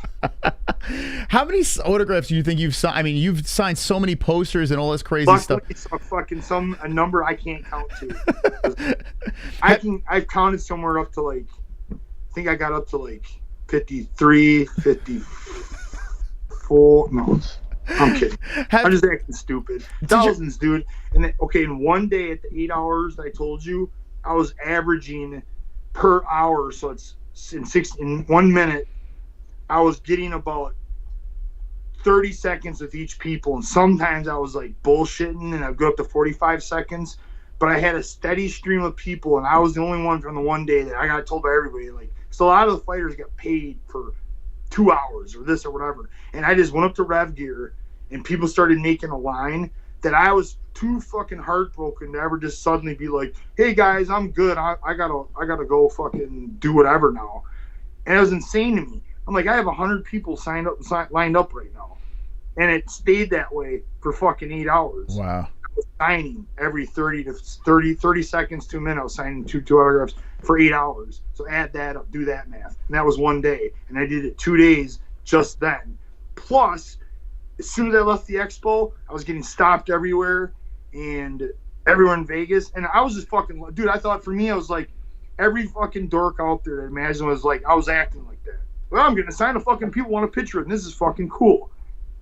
How many autographs do you think you've signed? I mean, you've signed so many posters and all this crazy Luckily, stuff. it's a number I can't count to. I've counted somewhere up to like, I think I got up to like 53, 54. No, I'm kidding. I'm just acting stupid. Thousands, dude. And then, okay, in one day at the 8 hours that I told you, I was averaging per hour. So it's in 1 minute, I was getting about 30 seconds with each people, and sometimes I was like bullshitting and I'd go up to 45 seconds, but I had a steady stream of people, and I was the only one from the one day that I got told by everybody, like, so a lot of the fighters got paid for 2 hours or this or whatever, and I just went up to Rev Gear and people started making a line that I was too fucking heartbroken to ever just suddenly be like, hey guys, I'm good, I gotta go fucking do whatever now. And it was insane to me. I'm like, I have 100 people lined up right now. And it stayed that way for fucking 8 hours. Wow. I was signing every 30 seconds to a minute. I was signing two autographs for 8 hours. So add that up, do that math. And that was one day. And I did it 2 days just then. Plus, as soon as I left the expo, I was getting stopped everywhere and everywhere in Vegas. And I was just fucking, dude, I thought for me, I was like, every fucking dork out there, I imagine, was like, I was acting like that. Well, I'm going to sign a fucking people want a picture and this is fucking cool.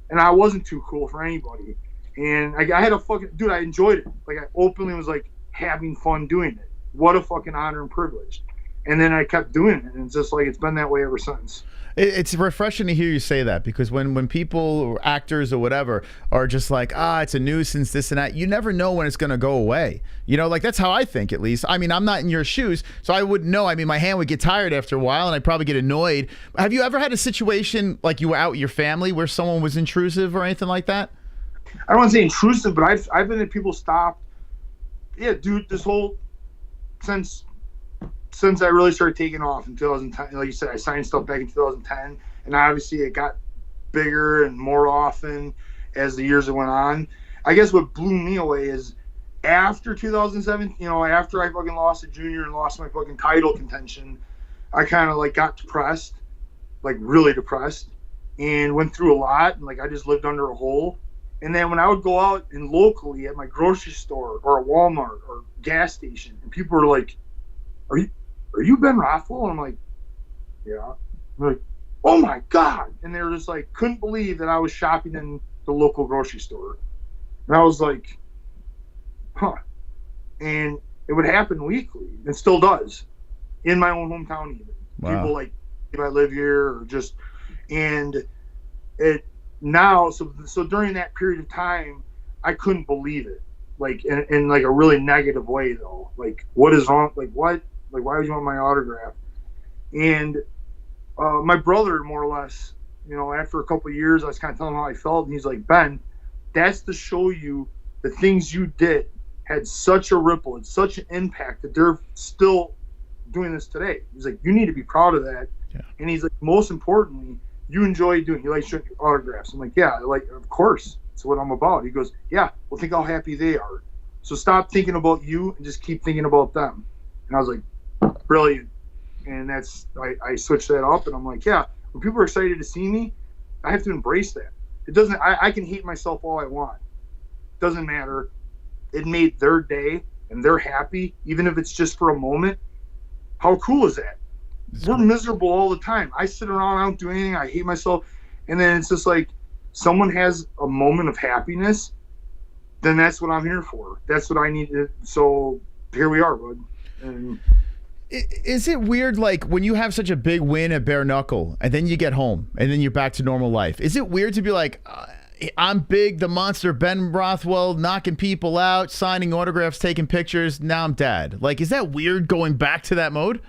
And I wasn't too cool for anybody. And I had a fucking, dude, I enjoyed it. Like, I openly was like having fun doing it. What a fucking honor and privilege. And then I kept doing it. And it's just like, it's been that way ever since. It's refreshing to hear you say that, because when people or actors or whatever are just like, it's a nuisance, this and that, you never know when it's going to go away. You know, like, that's how I think, at least. I mean, I'm not in your shoes, so I wouldn't know. I mean, my hand would get tired after a while, and I'd probably get annoyed. Have you ever had a situation like you were out with your family where someone was intrusive or anything like that? I don't want to say intrusive, but I've been at people stopped. Yeah, dude, this whole, since I really started taking off in 2010, like you said, I signed stuff back in 2010, and obviously it got bigger and more often as the years went on. I guess what blew me away is after 2007, you know, after I fucking lost a junior and lost my fucking title contention, I kind of like got depressed, like really depressed, and went through a lot, and like I just lived under a hole. And then when I would go out and locally at my grocery store or a Walmart or gas station, and people were like, are you Ben Rothwell? And I'm like, yeah. I'm like, oh my God. And they were just like, couldn't believe that I was shopping in the local grocery store. And I was like, huh. And it would happen weekly. It still does. In my own hometown even. Wow. People like, if I live here or just, and it now, so during that period of time, I couldn't believe it. Like in like a really negative way though. Like, what is wrong? Like, what? Like, why would you want my autograph? And my brother, more or less, you know, after a couple of years, I was kind of telling him how I felt, and he's like, Ben, that's to show you the things you did had such a ripple and such an impact that they're still doing this today. He's like, you need to be proud of that. Yeah. And he's like, most importantly, you enjoy doing. You like showing autographs. I'm like, yeah, like, of course, that's what I'm about. He goes, yeah, well, think how happy they are. So stop thinking about you and just keep thinking about them. And I was like, brilliant. And that's, I switched that up, and I'm like, yeah, when people are excited to see me, I have to embrace that. It doesn't, I can hate myself all I want. Doesn't matter. It made their day and they're happy, even if it's just for a moment. How cool is that? We're miserable all the time. I sit around, I don't do anything, I hate myself. And then it's just like, someone has a moment of happiness, then that's what I'm here for. That's what I need. So here we are, bud. And is it weird, like, when you have such a big win at bare knuckle and then you get home and then you're back to normal life? Is it weird to be like, I'm big, the monster, Ben Rothwell, knocking people out, signing autographs, taking pictures, now I'm dad? Like, is that weird going back to that mode?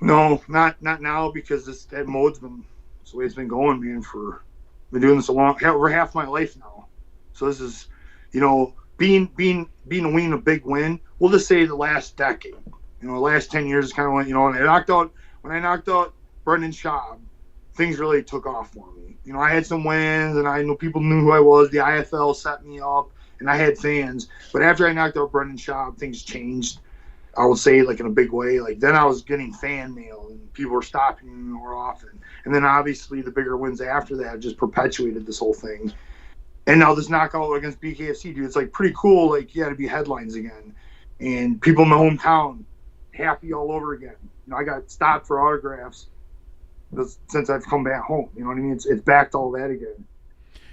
no, not now, because that mode's been, it's the way it's been going, man. Been doing this over half my life now. So this is, you know, being a big win. We'll just say the last decade. You know, the last 10 years is kind of when, you know, when I knocked out Brendan Schaub, things really took off for me. You know, I had some wins, and I know people knew who I was. The IFL set me up, and I had fans. But after I knocked out Brendan Schaub, things changed. I would say, like, in a big way. Like, then I was getting fan mail, and people were stopping me more often. And then obviously the bigger wins after that just perpetuated this whole thing. And now this knockout against Bkfc, dude, it's like pretty cool. Like, yeah, to be headlines again, and people in my hometown happy all over again. You know, I got stopped for autographs since I've come back home. You know what I mean? It's back to all that again.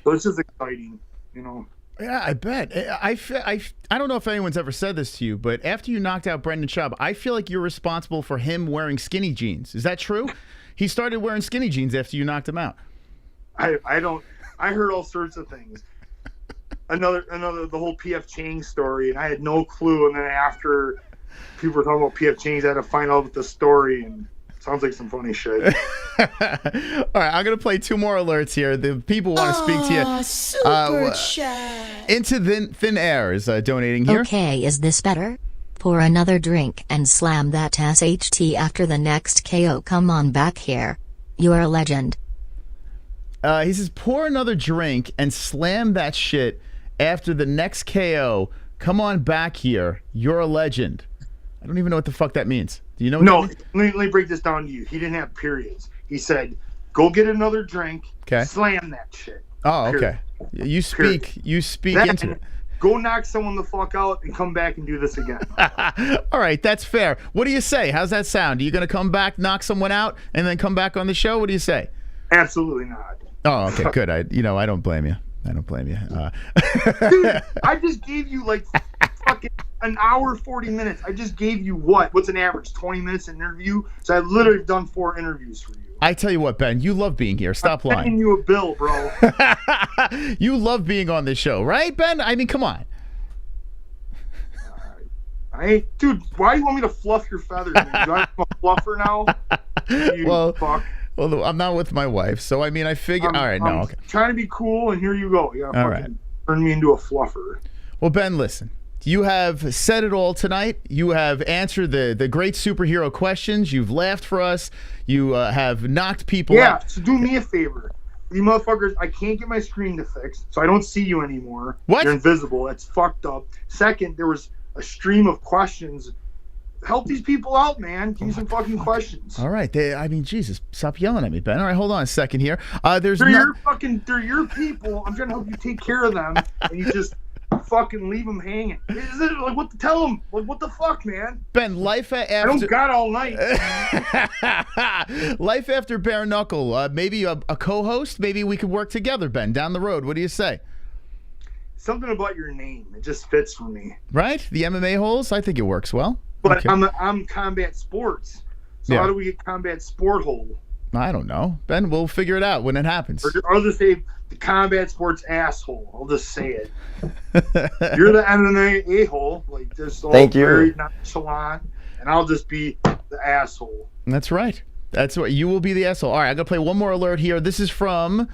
So it's just exciting, you know. Yeah, I bet. I don't know if anyone's ever said this to you, but after you knocked out Brendan Schaub, I feel like you're responsible for him wearing skinny jeans. Is that true? He started wearing skinny jeans after you knocked him out. I heard all sorts of things. Another the whole PF Chang story, and I had no clue. And then after people were talking about PF Chang's, I had to find out the story, and it sounds like some funny shit. All right, I'm gonna play 2 more alerts here. The people want to speak to you. Super chat. Into Thin Air is donating here. Okay, is this better? Pour another drink and slam that SHT after the next KO. Come on back here. You're a legend. He says, pour another drink and slam that shit after the next KO. Come on back here. You're a legend. I don't even know what the fuck that means. Do you know what that means? Let me break this down to you. He didn't have periods. He said, go get another drink, okay, slam that shit. Oh, okay. Period. You speak Then, into it. Go knock someone the fuck out and come back and do this again. All right, that's fair. What do you say? How's that sound? Are you going to come back, knock someone out, and then come back on the show? What do you say? Absolutely not. Oh, okay, good. I don't blame you. I don't blame you. Dude, I just gave you like fucking an hour, 40 minutes. I just gave you what's an average, 20 minutes an interview? So I've literally done 4 interviews for you. I tell you what, Ben, you love being here. Stop I'm lying. paying you a bill, bro. You love being on this show, right, Ben? I mean, come on. Dude, why do you want me to fluff your feathers, man? Do I have a fluffer now? You fuck. Well, I'm not with my wife, so I mean, I figure. All right, no, okay. Trying to be cool, and here you go. You gotta fucking turn me into a fluffer. Well, Ben, listen. You have said it all tonight. You have answered the great superhero questions. You've laughed for us. You have knocked people out. Yeah, so do me a favor. You motherfuckers, I can't get my screen to fix, so I don't see you anymore. What? You're invisible. That's fucked up. Second, there was a stream of questions. Help these people out, man. Give me some fucking questions. All right. I mean, Jesus, stop yelling at me, Ben. All right, hold on a second here. They're your people. I'm trying to help you take care of them, and you just fucking leave them hanging. Is it like what to tell them? Like what the fuck, man? Ben, life after I don't got all night. Life after bare knuckle. Maybe a co-host. Maybe we could work together, Ben, down the road. What do you say? Something about your name. It just fits for me. Right? The MMA-Holes. I think it works well. But okay. I'm combat sports. So how do we get combat sport hole? I don't know, Ben. We'll figure it out when it happens. Or I'll just say the combat sports asshole. I'll just say it. You're the MMA a-hole, like this all very nonchalant, and I'll just be the asshole. That's right. That's what you will be the asshole. All right, I'm gonna play one more alert here. This is from.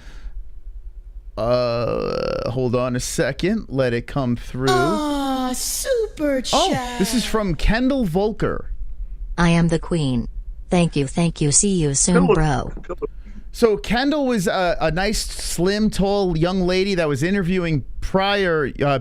Hold on a second. Let it come through. Oh, super chat. Oh, this is from Kendall Volker. I am the queen. Thank you. See you soon, bro. So Kendall was a nice, slim, tall young lady that was interviewing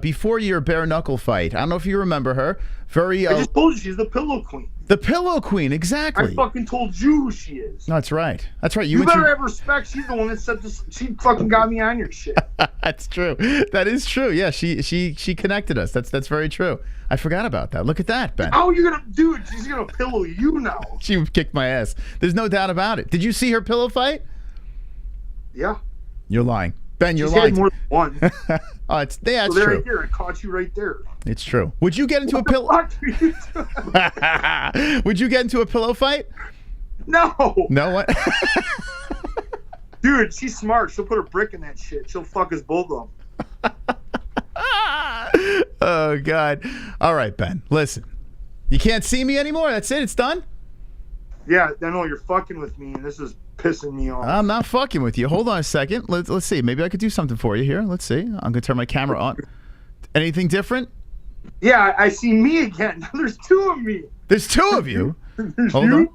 before your bare knuckle fight. I don't know if you remember her. Very. I just told you she's the Pillow Queen. The Pillow Queen, exactly. I fucking told you who she is. That's right. That's right. You better have respect. She's the one that said this. She fucking got me on your shit. That's true. That is true. Yeah, she connected us. That's very true. I forgot about that. Look at that, Ben. How are you gonna do it? She's gonna pillow you now. She kicked my ass. There's no doubt about it. Did you see her pillow fight? Yeah. You're lying. Ben, you're She's lying. had more than one. Oh, it's so true. Right here, I caught you right there. It's true. Would you get into a pillow? Would you get into a pillow fight? No. No what? Dude, she's smart. She'll put a brick in that shit. She'll fuck us both up. Oh God. All right, Ben. Listen. You can't see me anymore. That's it. It's done. Yeah, I know you're fucking with me, and this is pissing me off. I'm not fucking with you. Hold on a second. Let's see. Maybe I could do something for you here. Let's see. I'm gonna turn my camera on. Anything different? Yeah, I see me again. There's two of me. There's two of you. Hold on.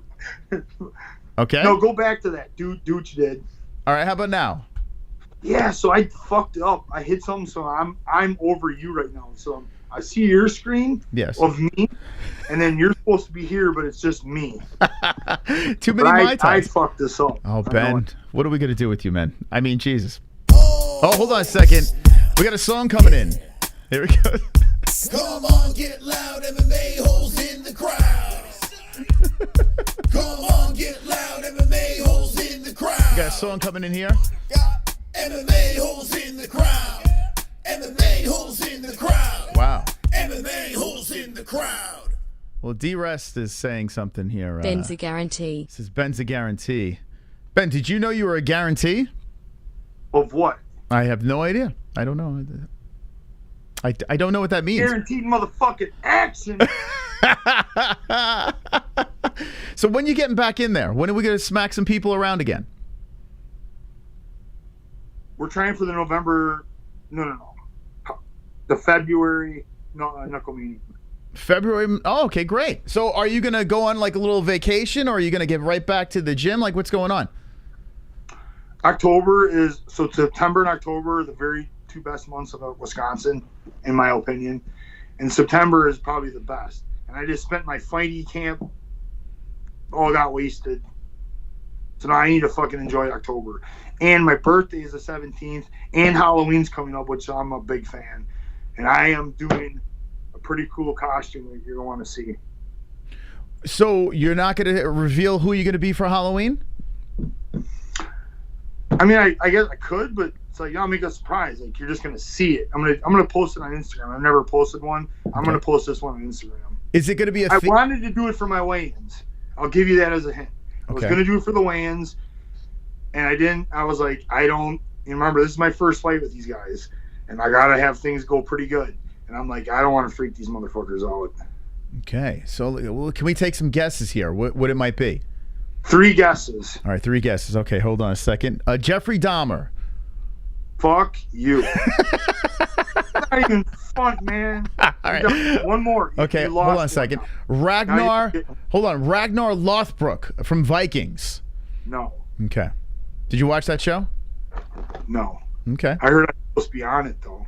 Okay. No, go back to that. Do what you did. All right. How about now? Yeah. So I fucked up. I hit something. So I'm over you right now. So I see your screen. Yes. Of me, and then you're supposed to be here, but it's just me. Too many Mai Tais. I fucked this up. Oh, Ben, what are we gonna do with you, man? I mean, Jesus. Oh, hold on a second. We got a song coming in. Here we go. Come on, get loud, MMA-Holes in the crowd. Come on, get loud, MMA-Holes in the crowd. We got a song coming in here. Got MMA-Holes in the crowd. MMA-Holes in the crowd. Wow. MMA-Holes in the crowd. Well, D-Rest is saying something here. Ben's a guarantee. This is Ben's a guarantee. Ben, did you know you were a guarantee? Of what? I have no idea. I don't know. I don't know what that means. Guaranteed motherfucking action. So when you getting back in there? When are we going to smack some people around again? We're trying for the November. No. The February knuckle meeting. February. Oh, okay, great. So are you going to go on like a little vacation, or are you going to get right back to the gym? Like, what's going on? September and October are the very two best months of Wisconsin, in my opinion. And September is probably the best. And I just spent my fighty camp. All got wasted. So now I need to fucking enjoy October. And my birthday is the 17th. And Halloween's coming up, which I'm a big fan. And I am doing a pretty cool costume that you're going to want to see. So you're not going to reveal who you're going to be for Halloween? I mean, I guess I could, but it's like, I'll make a surprise. Like, you're just going to see it. I'm gonna post it on Instagram. I've never posted one. I'm going to post this one on Instagram. Is it going to be I wanted to do it for my weigh-ins. I'll give you that as a hint. I was going to do it for the weigh-ins, and I didn't. I was like, you remember, this is my first fight with these guys, and I got to have things go pretty good. And I'm like, I don't want to freak these motherfuckers out. Okay. So can we take some guesses here? What it might be? 3 guesses. All right, 3 guesses. Okay, hold on a second. Jeffrey Dahmer. Fuck you. Not even fun, man. All right. One more. Okay, hold on a second. Ragnar Lothbrok from Vikings. No. Okay. Did you watch that show? No. Okay. I heard I'm supposed to be on it, though.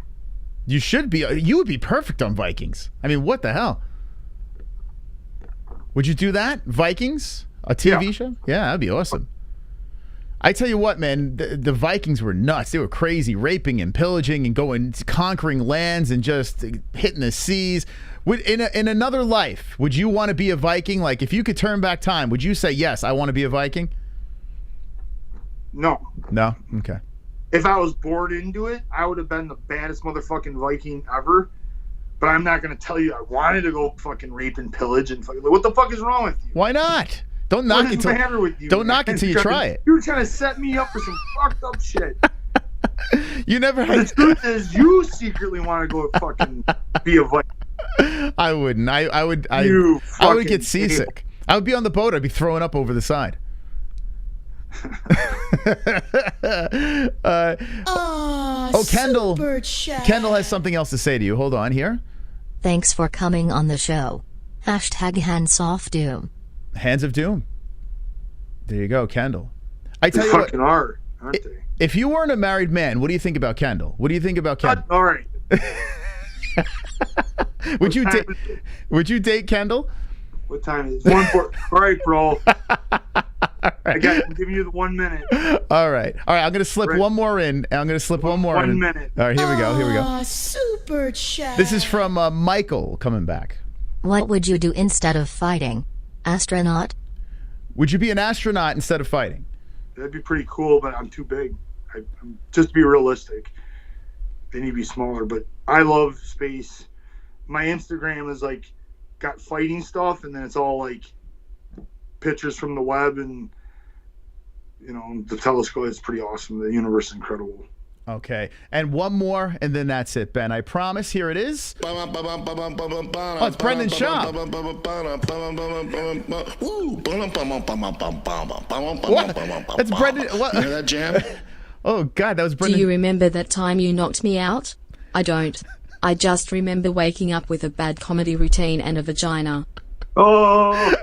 You should be. You would be perfect on Vikings. I mean, what the hell? Would you do that? Vikings? A TV show? Yeah, that'd be awesome. I tell you what, man, the Vikings were nuts. They were crazy, raping and pillaging and conquering lands and just hitting the seas. In another life, would you want to be a Viking? Like, if you could turn back time, would you say, yes, I want to be a Viking? No. No? Okay. If I was bored into it, I would have been the baddest motherfucking Viking ever. But I'm not going to tell you I wanted to go fucking rape and pillage and fucking... What the fuck is wrong with you? Why not? Don't knock it till you try it. You're trying to set me up for some fucked up shit. You never had... The truth is, you secretly want to go fucking be a Viking. I wouldn't. I would get seasick. I would be on the boat. I'd be throwing up over the side. Kendall. Super chat. Kendall has something else to say to you. Hold on here. Thanks for coming on the show. Hands off doom. Hands of Doom. There you go, Kendall. I They tell you what, fucking are, aren't they? if you weren't a married man, what do you think about Kendall? What do you think about Kendall? All right. Would you What date? time is it? Would you date Kendall? What time is it? 1:40. All right, bro. I'm giving you the 1 minute. All right. I'm gonna slip Right. one more in. I'm gonna slip one more in. 1 minute. All right, here we go. Here we go. Super chat. This is from Michael coming back. What would you do instead of fighting? Astronaut? Would you be an astronaut instead of fighting? That'd be pretty cool, but I'm too big. Just to be realistic, they need to be smaller. But I love space. My Instagram is like got fighting stuff, and then it's all like pictures from the web and the telescope. It's pretty awesome. The universe is incredible. Okay. And one more, and then that's it, Ben. I promise. Here it is. Oh, it's Brendan Schaub. What? That's Brendan. What? You hear that jam? Oh, God, that was Do Brendan. you remember that time you knocked me out? I don't. I just remember waking up with a bad comedy routine and a vagina. Oh,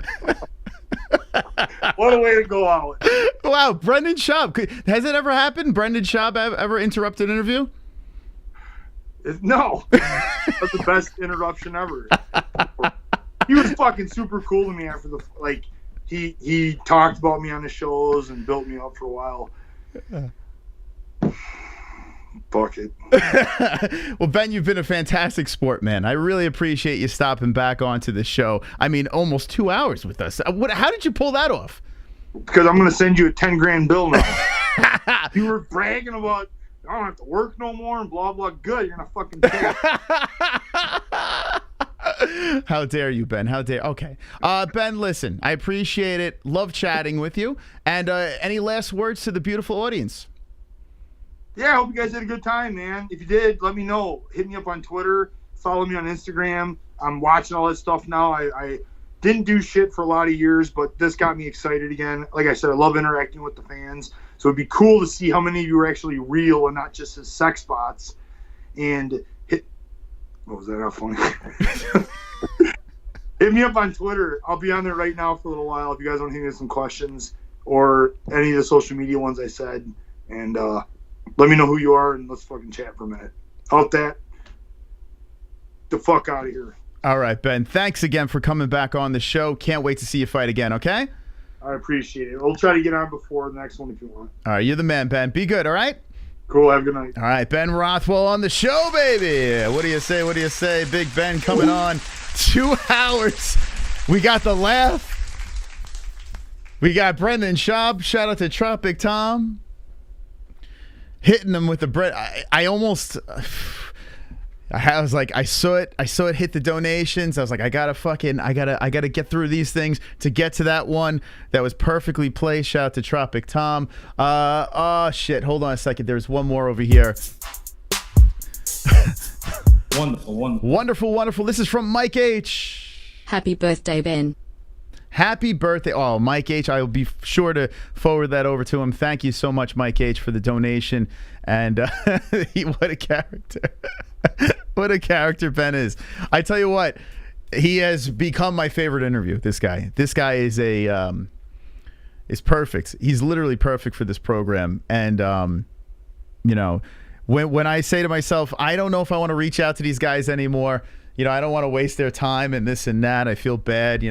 what a way to go out! Wow, Brendan Schaub. Has it ever happened? Brendan Schaub ever interrupted an interview? No, that's the best interruption ever. He was fucking super cool to me after he talked about me on the shows and built me up for a while. Fuck it. Well, Ben, you've been a fantastic sport, man. I really appreciate you stopping back onto the show. I mean, almost 2 hours with us. How did you pull that off? Because I'm going to send you a 10 grand bill now. You were bragging about, I don't have to work no more and blah, blah. Good. You're going to fucking pay. How dare you, Ben? How dare? Okay. Ben, listen, I appreciate it. Love chatting with you. And any last words to the beautiful audience? Yeah, I hope you guys had a good time, man. If you did, let me know. Hit me up on Twitter. Follow me on Instagram. I'm watching all that stuff now. I didn't do shit for a lot of years, but this got me excited again. Like I said, I love interacting with the fans. So it'd be cool to see how many of you are actually real and not just as sex bots. And what was that? Not funny. Hit me up on Twitter. I'll be on there right now for a little while if you guys want to hit me with some questions or any of the social media ones I said. And let me know who you are and let's fucking chat for a minute. Out that. The fuck out of here. All right, Ben. Thanks again for coming back on the show. Can't wait to see you fight again, okay? I appreciate it. We'll try to get on before the next one if you want. All right, you're the man, Ben. Be good, all right? Cool. Have a good night. All right, Ben Rothwell on the show, baby. What do you say? What do you say? Big Ben coming on. 2 hours. We got the laugh. We got Brendan Schaub. Shout out to Tropic Tom. Hitting him with the bread. I almost... I was like, I saw it hit the donations. I was like, I gotta get through these things to get to that one that was perfectly placed. Shout out to Tropic Tom. Oh shit, hold on a second. There's one more over here. Wonderful. This is from Mike H. Happy birthday, Ben. Happy birthday. Oh, Mike H. I will be sure to forward that over to him. Thank you so much, Mike H., for the donation. And what a character. What a character Ben is. I tell you what, he has become my favorite interview, this guy. This guy is is perfect. He's literally perfect for this program. And, when I say to myself, I don't know if I want to reach out to these guys anymore. I don't want to waste their time and this and that. I feel bad,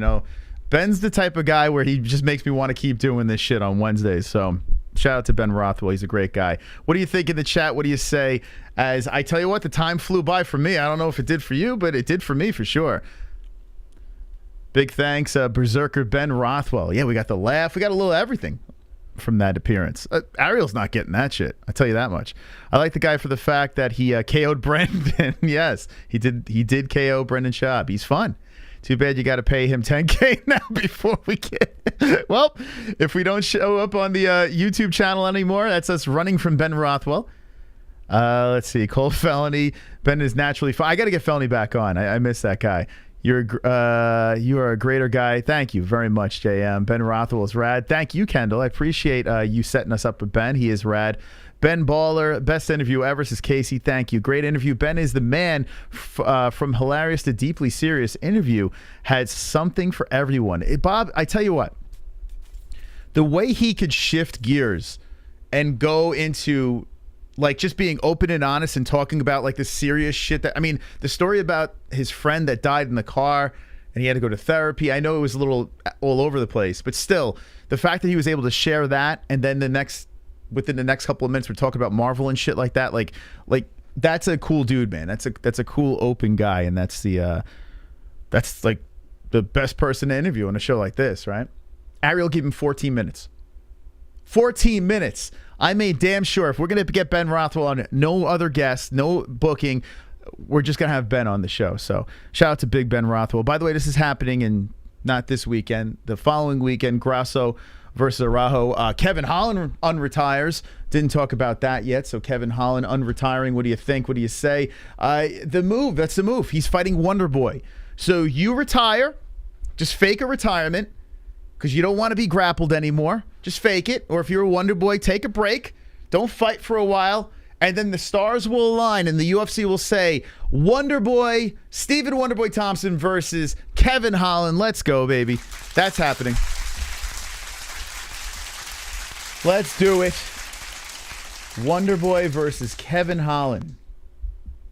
Ben's the type of guy where he just makes me want to keep doing this shit on Wednesdays. So shout out to Ben Rothwell. He's a great guy. What do you think in the chat? What do you say? As I tell you what, the time flew by for me. I don't know if it did for you, but it did for me for sure. Big thanks, Berserker Ben Rothwell. Yeah, we got the laugh. We got a little everything from that appearance. Ariel's not getting that shit. I tell you that much. I like the guy for the fact that he KO'd Brendan. Yes, he did KO Brendan Schaub. He's fun. Too bad you got to pay him $10K now before we get... Well, if we don't show up on the YouTube channel anymore, that's us running from Ben Rothwell. Let's see. Cole Felony. Ben is naturally fun. I got to get Felony back on. I miss that guy. You are a greater guy. Thank you very much, JM. Ben Rothwell is rad. Thank you, Kendall. I appreciate you setting us up with Ben. He is rad. Ben Baller, best interview ever, says Casey. Thank you. Great interview. Ben is the man from hilarious to deeply serious interview. Had something for everyone. Bob, I tell you what, the way he could shift gears and go into like just being open and honest and talking about like the serious shit that, I mean, the story about his friend that died in the car and he had to go to therapy. I know it was a little all over the place, but still the fact that he was able to share that and then within the next couple of minutes we're talking about Marvel and shit like that. Like that's a cool dude, man. That's a cool open guy, and that's like the best person to interview on a show like this, right? Ariel gave him 14 minutes. 14 minutes. I made damn sure if we're going to get Ben Rothwell on, no other guests, no booking, we're just going to have Ben on the show. So shout out to Big Ben Rothwell. By the way, this is happening in not this weekend, the following weekend, Grasso versus Araujo. Kevin Holland unretires. Didn't talk about that yet. So Kevin Holland unretiring. What do you think? What do you say? The move, that's the move. He's fighting Wonder Boy. So you retire, just fake a retirement because you don't want to be grappled anymore. Just fake it. Or if you're a Wonder Boy, take a break. Don't fight for a while. And then the stars will align and the UFC will say, Wonder Boy, Stephen Wonder Boy Thompson versus Kevin Holland. Let's go, baby. That's happening. Let's do it. Wonder Boy versus Kevin Holland.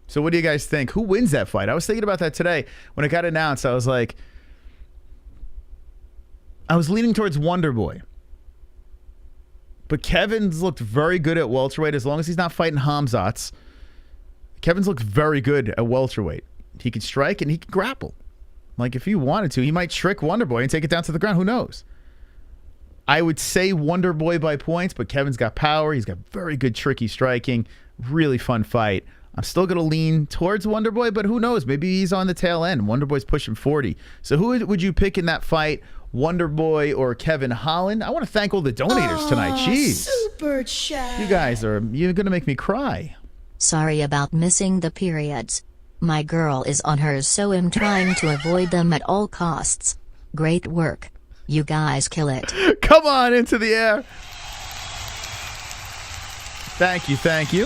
So what do you guys think? Who wins that fight? I was thinking about that today. When it got announced, I was like, I was leaning towards Wonder Boy. But Kevin's looked very good at welterweight as long as he's not fighting HELWANI. Kevin's looked very good at welterweight. He can strike and he can grapple. Like if he wanted to, he might trick Wonder Boy and take it down to the ground. Who knows? I would say Wonder Boy by points, but Kevin's got power. He's got very good tricky striking. Really fun fight. I'm still going to lean towards Wonder Boy, but who knows? Maybe he's on the tail end. Wonder Boy's pushing 40. So who would you pick in that fight? Wonder Boy or Kevin Holland? I want to thank all the donators tonight. Jeez. Super chat. You guys you're going to make me cry. Sorry about missing the periods. My girl is on hers, so I'm trying to avoid them at all costs. Great work. You guys kill it. Come on into the air. Thank you. Thank you.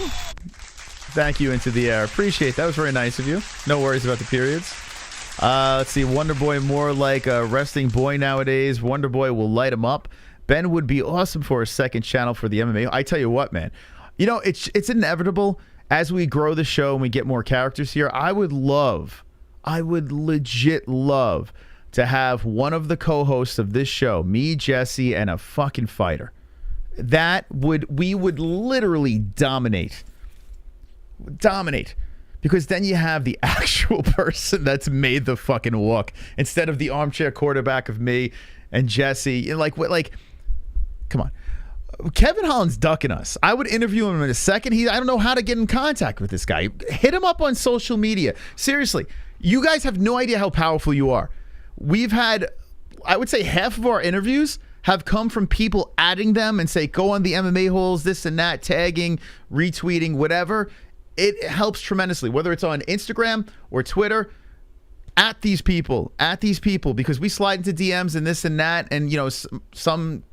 Thank you, into the air. Appreciate that. That was very nice of you. No worries about the periods. Let's see. Wonder Boy more like a resting boy nowadays. Wonder Boy will light him up. Ben would be awesome for a second channel for the MMA. I tell you what, man. You know, it's inevitable as we grow the show and we get more characters here. I would legit love to have one of the co-hosts of this show, me, Jesse, and a fucking fighter. We would literally dominate. Because then you have the actual person that's made the fucking walk instead of the armchair quarterback of me and Jesse. Like, come on. Kevin Holland's ducking us. I would interview him in a second. I don't know how to get in contact with this guy. Hit him up on social media. Seriously, you guys have no idea how powerful you are. We've had, I would say, half of our interviews have come from people adding them and say, go on the MMA-Holes, this and that, tagging, retweeting, whatever. It helps tremendously, whether it's on Instagram or Twitter. At these people, because we slide into DMs and this and that, and some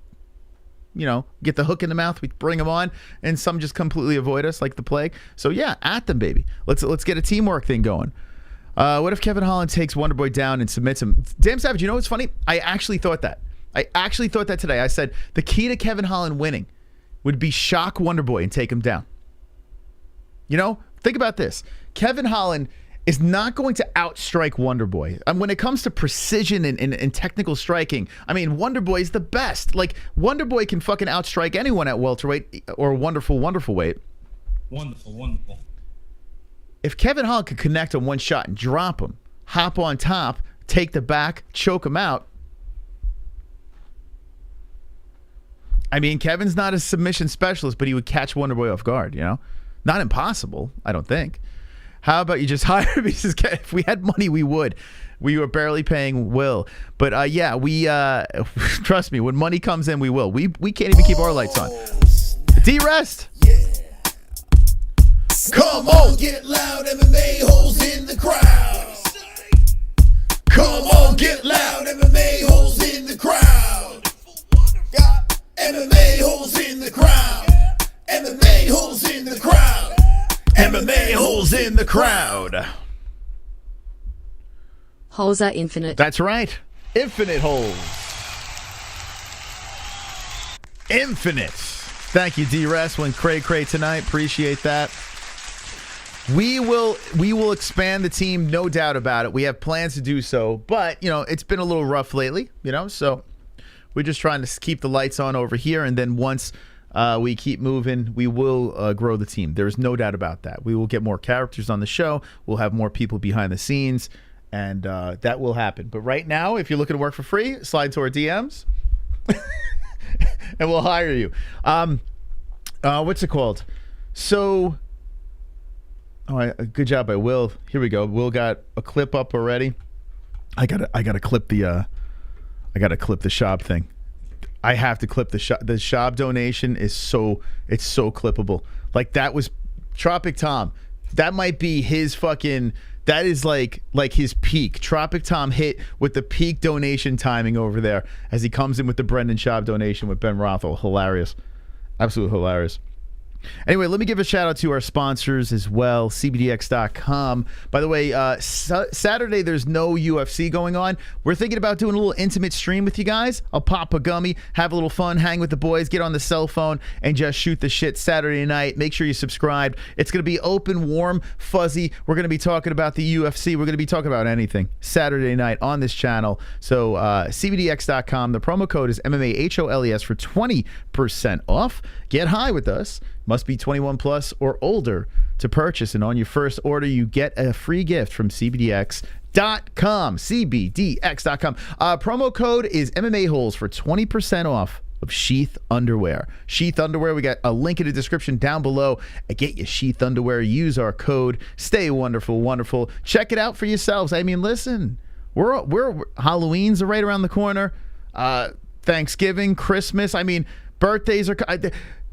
get the hook in the mouth, we bring them on, and some just completely avoid us like the plague. So yeah, at them, baby. Let's get a teamwork thing going. What if Kevin Holland takes Wonder Boy down and submits him? Damn Savage, you know what's funny? I actually thought that today. I said the key to Kevin Holland winning would be shock Wonder Boy and take him down. Think about this. Kevin Holland is not going to outstrike Wonder Boy. When it comes to precision and technical striking, I mean, Wonder Boy is the best. Like, Wonder Boy can fucking outstrike anyone at welterweight or wonderful weight. Wonderful. If Kevin Holland could connect on one shot and drop him, hop on top, take the back, choke him out. I mean, Kevin's not a submission specialist, but he would catch Wonder Boy off guard, Not impossible, I don't think. How about you just hire me? If we had money, we would. We were barely paying Will. But yeah, we trust me, when money comes in, we will. We can't even keep our lights on. D-Rest. Yeah. Come on, get loud, MMA holes in the crowd. Come on, get loud. MMA holes in the crowd. Got MMA holes in the crowd. MMA holes in the crowd. MMA holes in the crowd. Holes are infinite. That's right. Infinite holes. Infinite. Thank you, D-Wrestling. Cray tonight. Appreciate that. We will expand the team, no doubt about it. We have plans to do so, but it's been a little rough lately, so we're just trying to keep the lights on over here, and then once we keep moving, we will grow the team. There's no doubt about that. We will get more characters on the show. We'll have more people behind the scenes, and that will happen. But right now, if you're looking to work for free, slide to our DMs, and we'll hire you. What's it called? So... good job by Will. Here we go. Will got a clip up already. I gotta clip the SCHAUB thing. I have to clip the SCHAUB donation is so clippable. Like that was Tropic Tom. That might be his fucking. That is like his peak. Tropic Tom hit with the peak donation timing over there as he comes in with the Brendan SCHAUB donation with Ben Rothwell. Hilarious, absolutely hilarious. Anyway, let me give a shout out to our sponsors as well, CBDX.com. By the way, Saturday there's no UFC going on. We're thinking about doing a little intimate stream with you guys. I'll pop a gummy, have a little fun, hang with the boys, get on the cell phone, and just shoot the shit Saturday night. Make sure you subscribe. It's going to be open, warm, fuzzy. We're going to be talking about the UFC. We're going to be talking about anything Saturday night on this channel. So CBDX.com. The promo code is MMA-HOLES for 20% off. Get high with us. Must be 21 plus or older to purchase. And on your first order, you get a free gift from CBDX.com. CBDX.com. Promo code is MMA-Holes for 20% off of Sheath Underwear. Sheath Underwear, we got a link in the description down below. Get your Sheath Underwear. Use our code. Stay wonderful, wonderful. Check it out for yourselves. I mean, listen, we're Halloween's right around the corner. Thanksgiving, Christmas. I mean, birthdays are...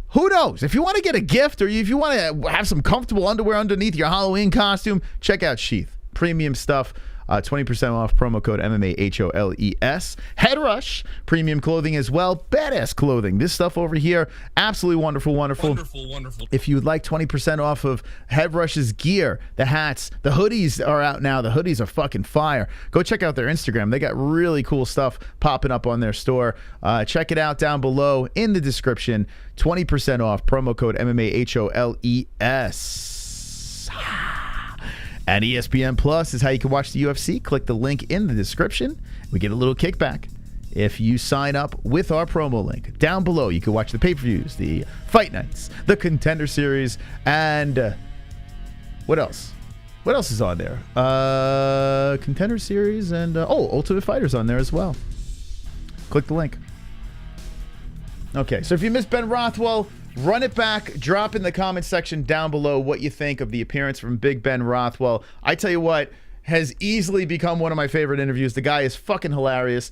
Who knows? If you want to get a gift or if you want to have some comfortable underwear underneath your Halloween costume, check out Sheath. Premium stuff. 20% off, promo code MMA-HOLES. Head Rush, premium clothing as well. Badass clothing. This stuff over here, absolutely wonderful, wonderful. Wonderful, wonderful. If you would like 20% off of Head Rush's gear, the hats, the hoodies are out now. The hoodies are fucking fire. Go check out their Instagram. They got really cool stuff popping up on their store. Check it out down below in the description. 20% off, promo code MMA-HOLES. And ESPN Plus is how you can watch the UFC. Click the link in the description. We get a little kickback if you sign up with our promo link. Down below, you can watch the pay-per-views, the fight nights, the Contender Series, and what else? What else is on there? Contender Series and, Ultimate Fighter's on there as well. Click the link. Okay, so if you missed Ben Rothwell, run it back. Drop in the comment section down below what you think of the appearance from Big Ben Rothwell. I tell you what, has easily become one of my favorite interviews. The guy is fucking hilarious.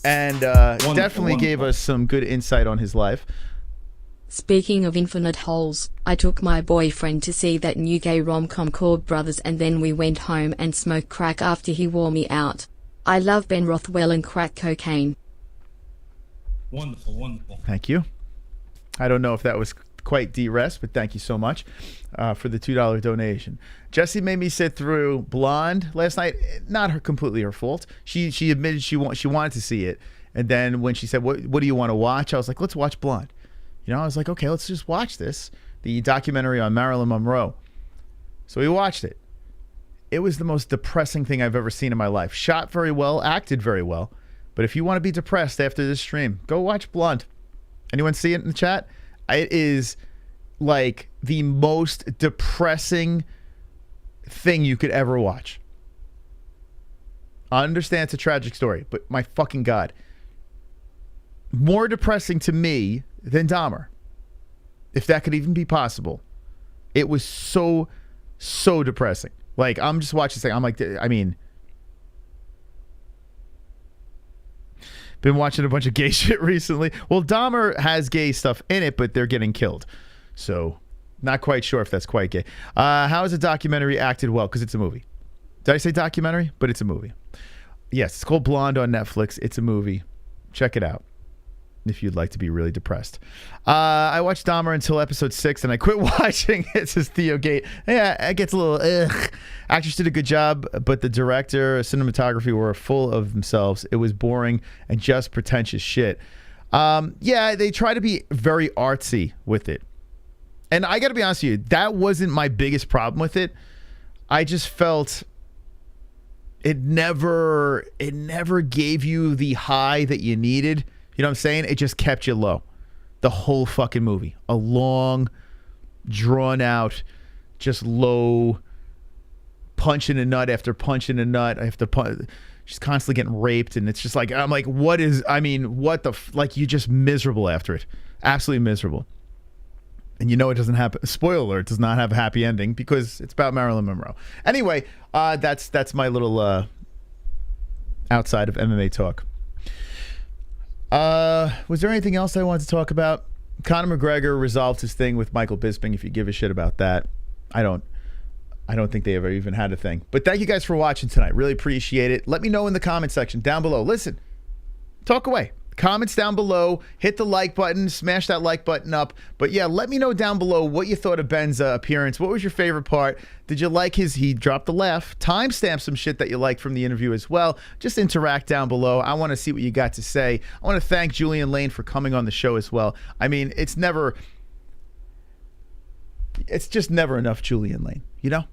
And definitely gave us some good insight on his life. Speaking of infinite holes, I took my boyfriend to see that new gay rom-com called Brothers, and then we went home and smoked crack after he wore me out. I love Ben Rothwell and crack cocaine. Wonderful, wonderful. Thank you. I don't know if that was quite D-Rest, but thank you so much for the $2 donation. Jessie made me sit through Blonde last night. Not completely her fault. She admitted she wanted to see it, and then when she said, "What do you want to watch?" I was like, "Let's watch Blonde." I was like, "Okay, let's just watch this." The documentary on Marilyn Monroe. So we watched it. It was the most depressing thing I've ever seen in my life. Shot very well, acted very well. But if you want to be depressed after this stream, go watch Blonde. Anyone see it in the chat? It is like the most depressing thing you could ever watch. I understand it's a tragic story, but my fucking God. More depressing to me than Dahmer. If that could even be possible. It was so depressing. Like, I'm just watching this thing. I'm like, I mean... Been watching a bunch of gay shit recently. Well, Dahmer has gay stuff in it, but they're getting killed. So, not quite sure if that's quite gay. How is a documentary acted well? Because it's a movie. Did I say documentary? But it's a movie. Yes, it's called Blonde on Netflix. It's a movie. Check it out if you'd like to be really depressed. I watched Dahmer until episode 6, and I quit watching it, says Theo Gate. Yeah, it gets a little ugh. Actors did a good job, but the director, cinematography were full of themselves. It was boring and just pretentious shit. Yeah, they try to be very artsy with it. And I got to be honest with you, that wasn't my biggest problem with it. I just felt it never gave you the high that you needed. You know what I'm saying? It just kept you low. The whole fucking movie. A long, drawn out, just low, punching a nut after punching a nut after punch. She's constantly getting raped, and it's just like, I'm like, what the, like, you're just miserable after it. Absolutely miserable. And you know it doesn't happen. Spoiler alert, does not have a happy ending because it's about Marilyn Monroe. Anyway, that's my little outside of MMA talk. Was there anything else I wanted to talk about? Conor McGregor resolved his thing with Michael Bisping. If you give a shit about that, I don't think they ever even had a thing. But thank you guys for watching tonight. Really appreciate it. Let me know in the comment section down below. Listen, talk away. Comments down below. Hit the like button. Smash that like button up. But yeah, let me know down below what you thought of Ben's appearance. What was your favorite part? Did you like he dropped the laugh? Timestamp some shit that you liked from the interview as well. Just interact down below. I want to see what you got to say. I want to thank Julian Lane for coming on the show as well. I mean, it's just never enough Julian Lane, you know?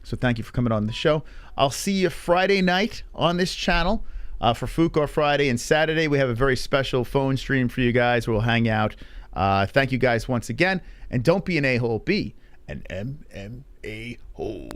So thank you for coming on the show. I'll see you Friday night on this channel. For Fuko Friday and Saturday, we have a very special phone stream for you guys where we'll hang out. Thank you guys once again. And don't be an a-hole, be an MMA-hole.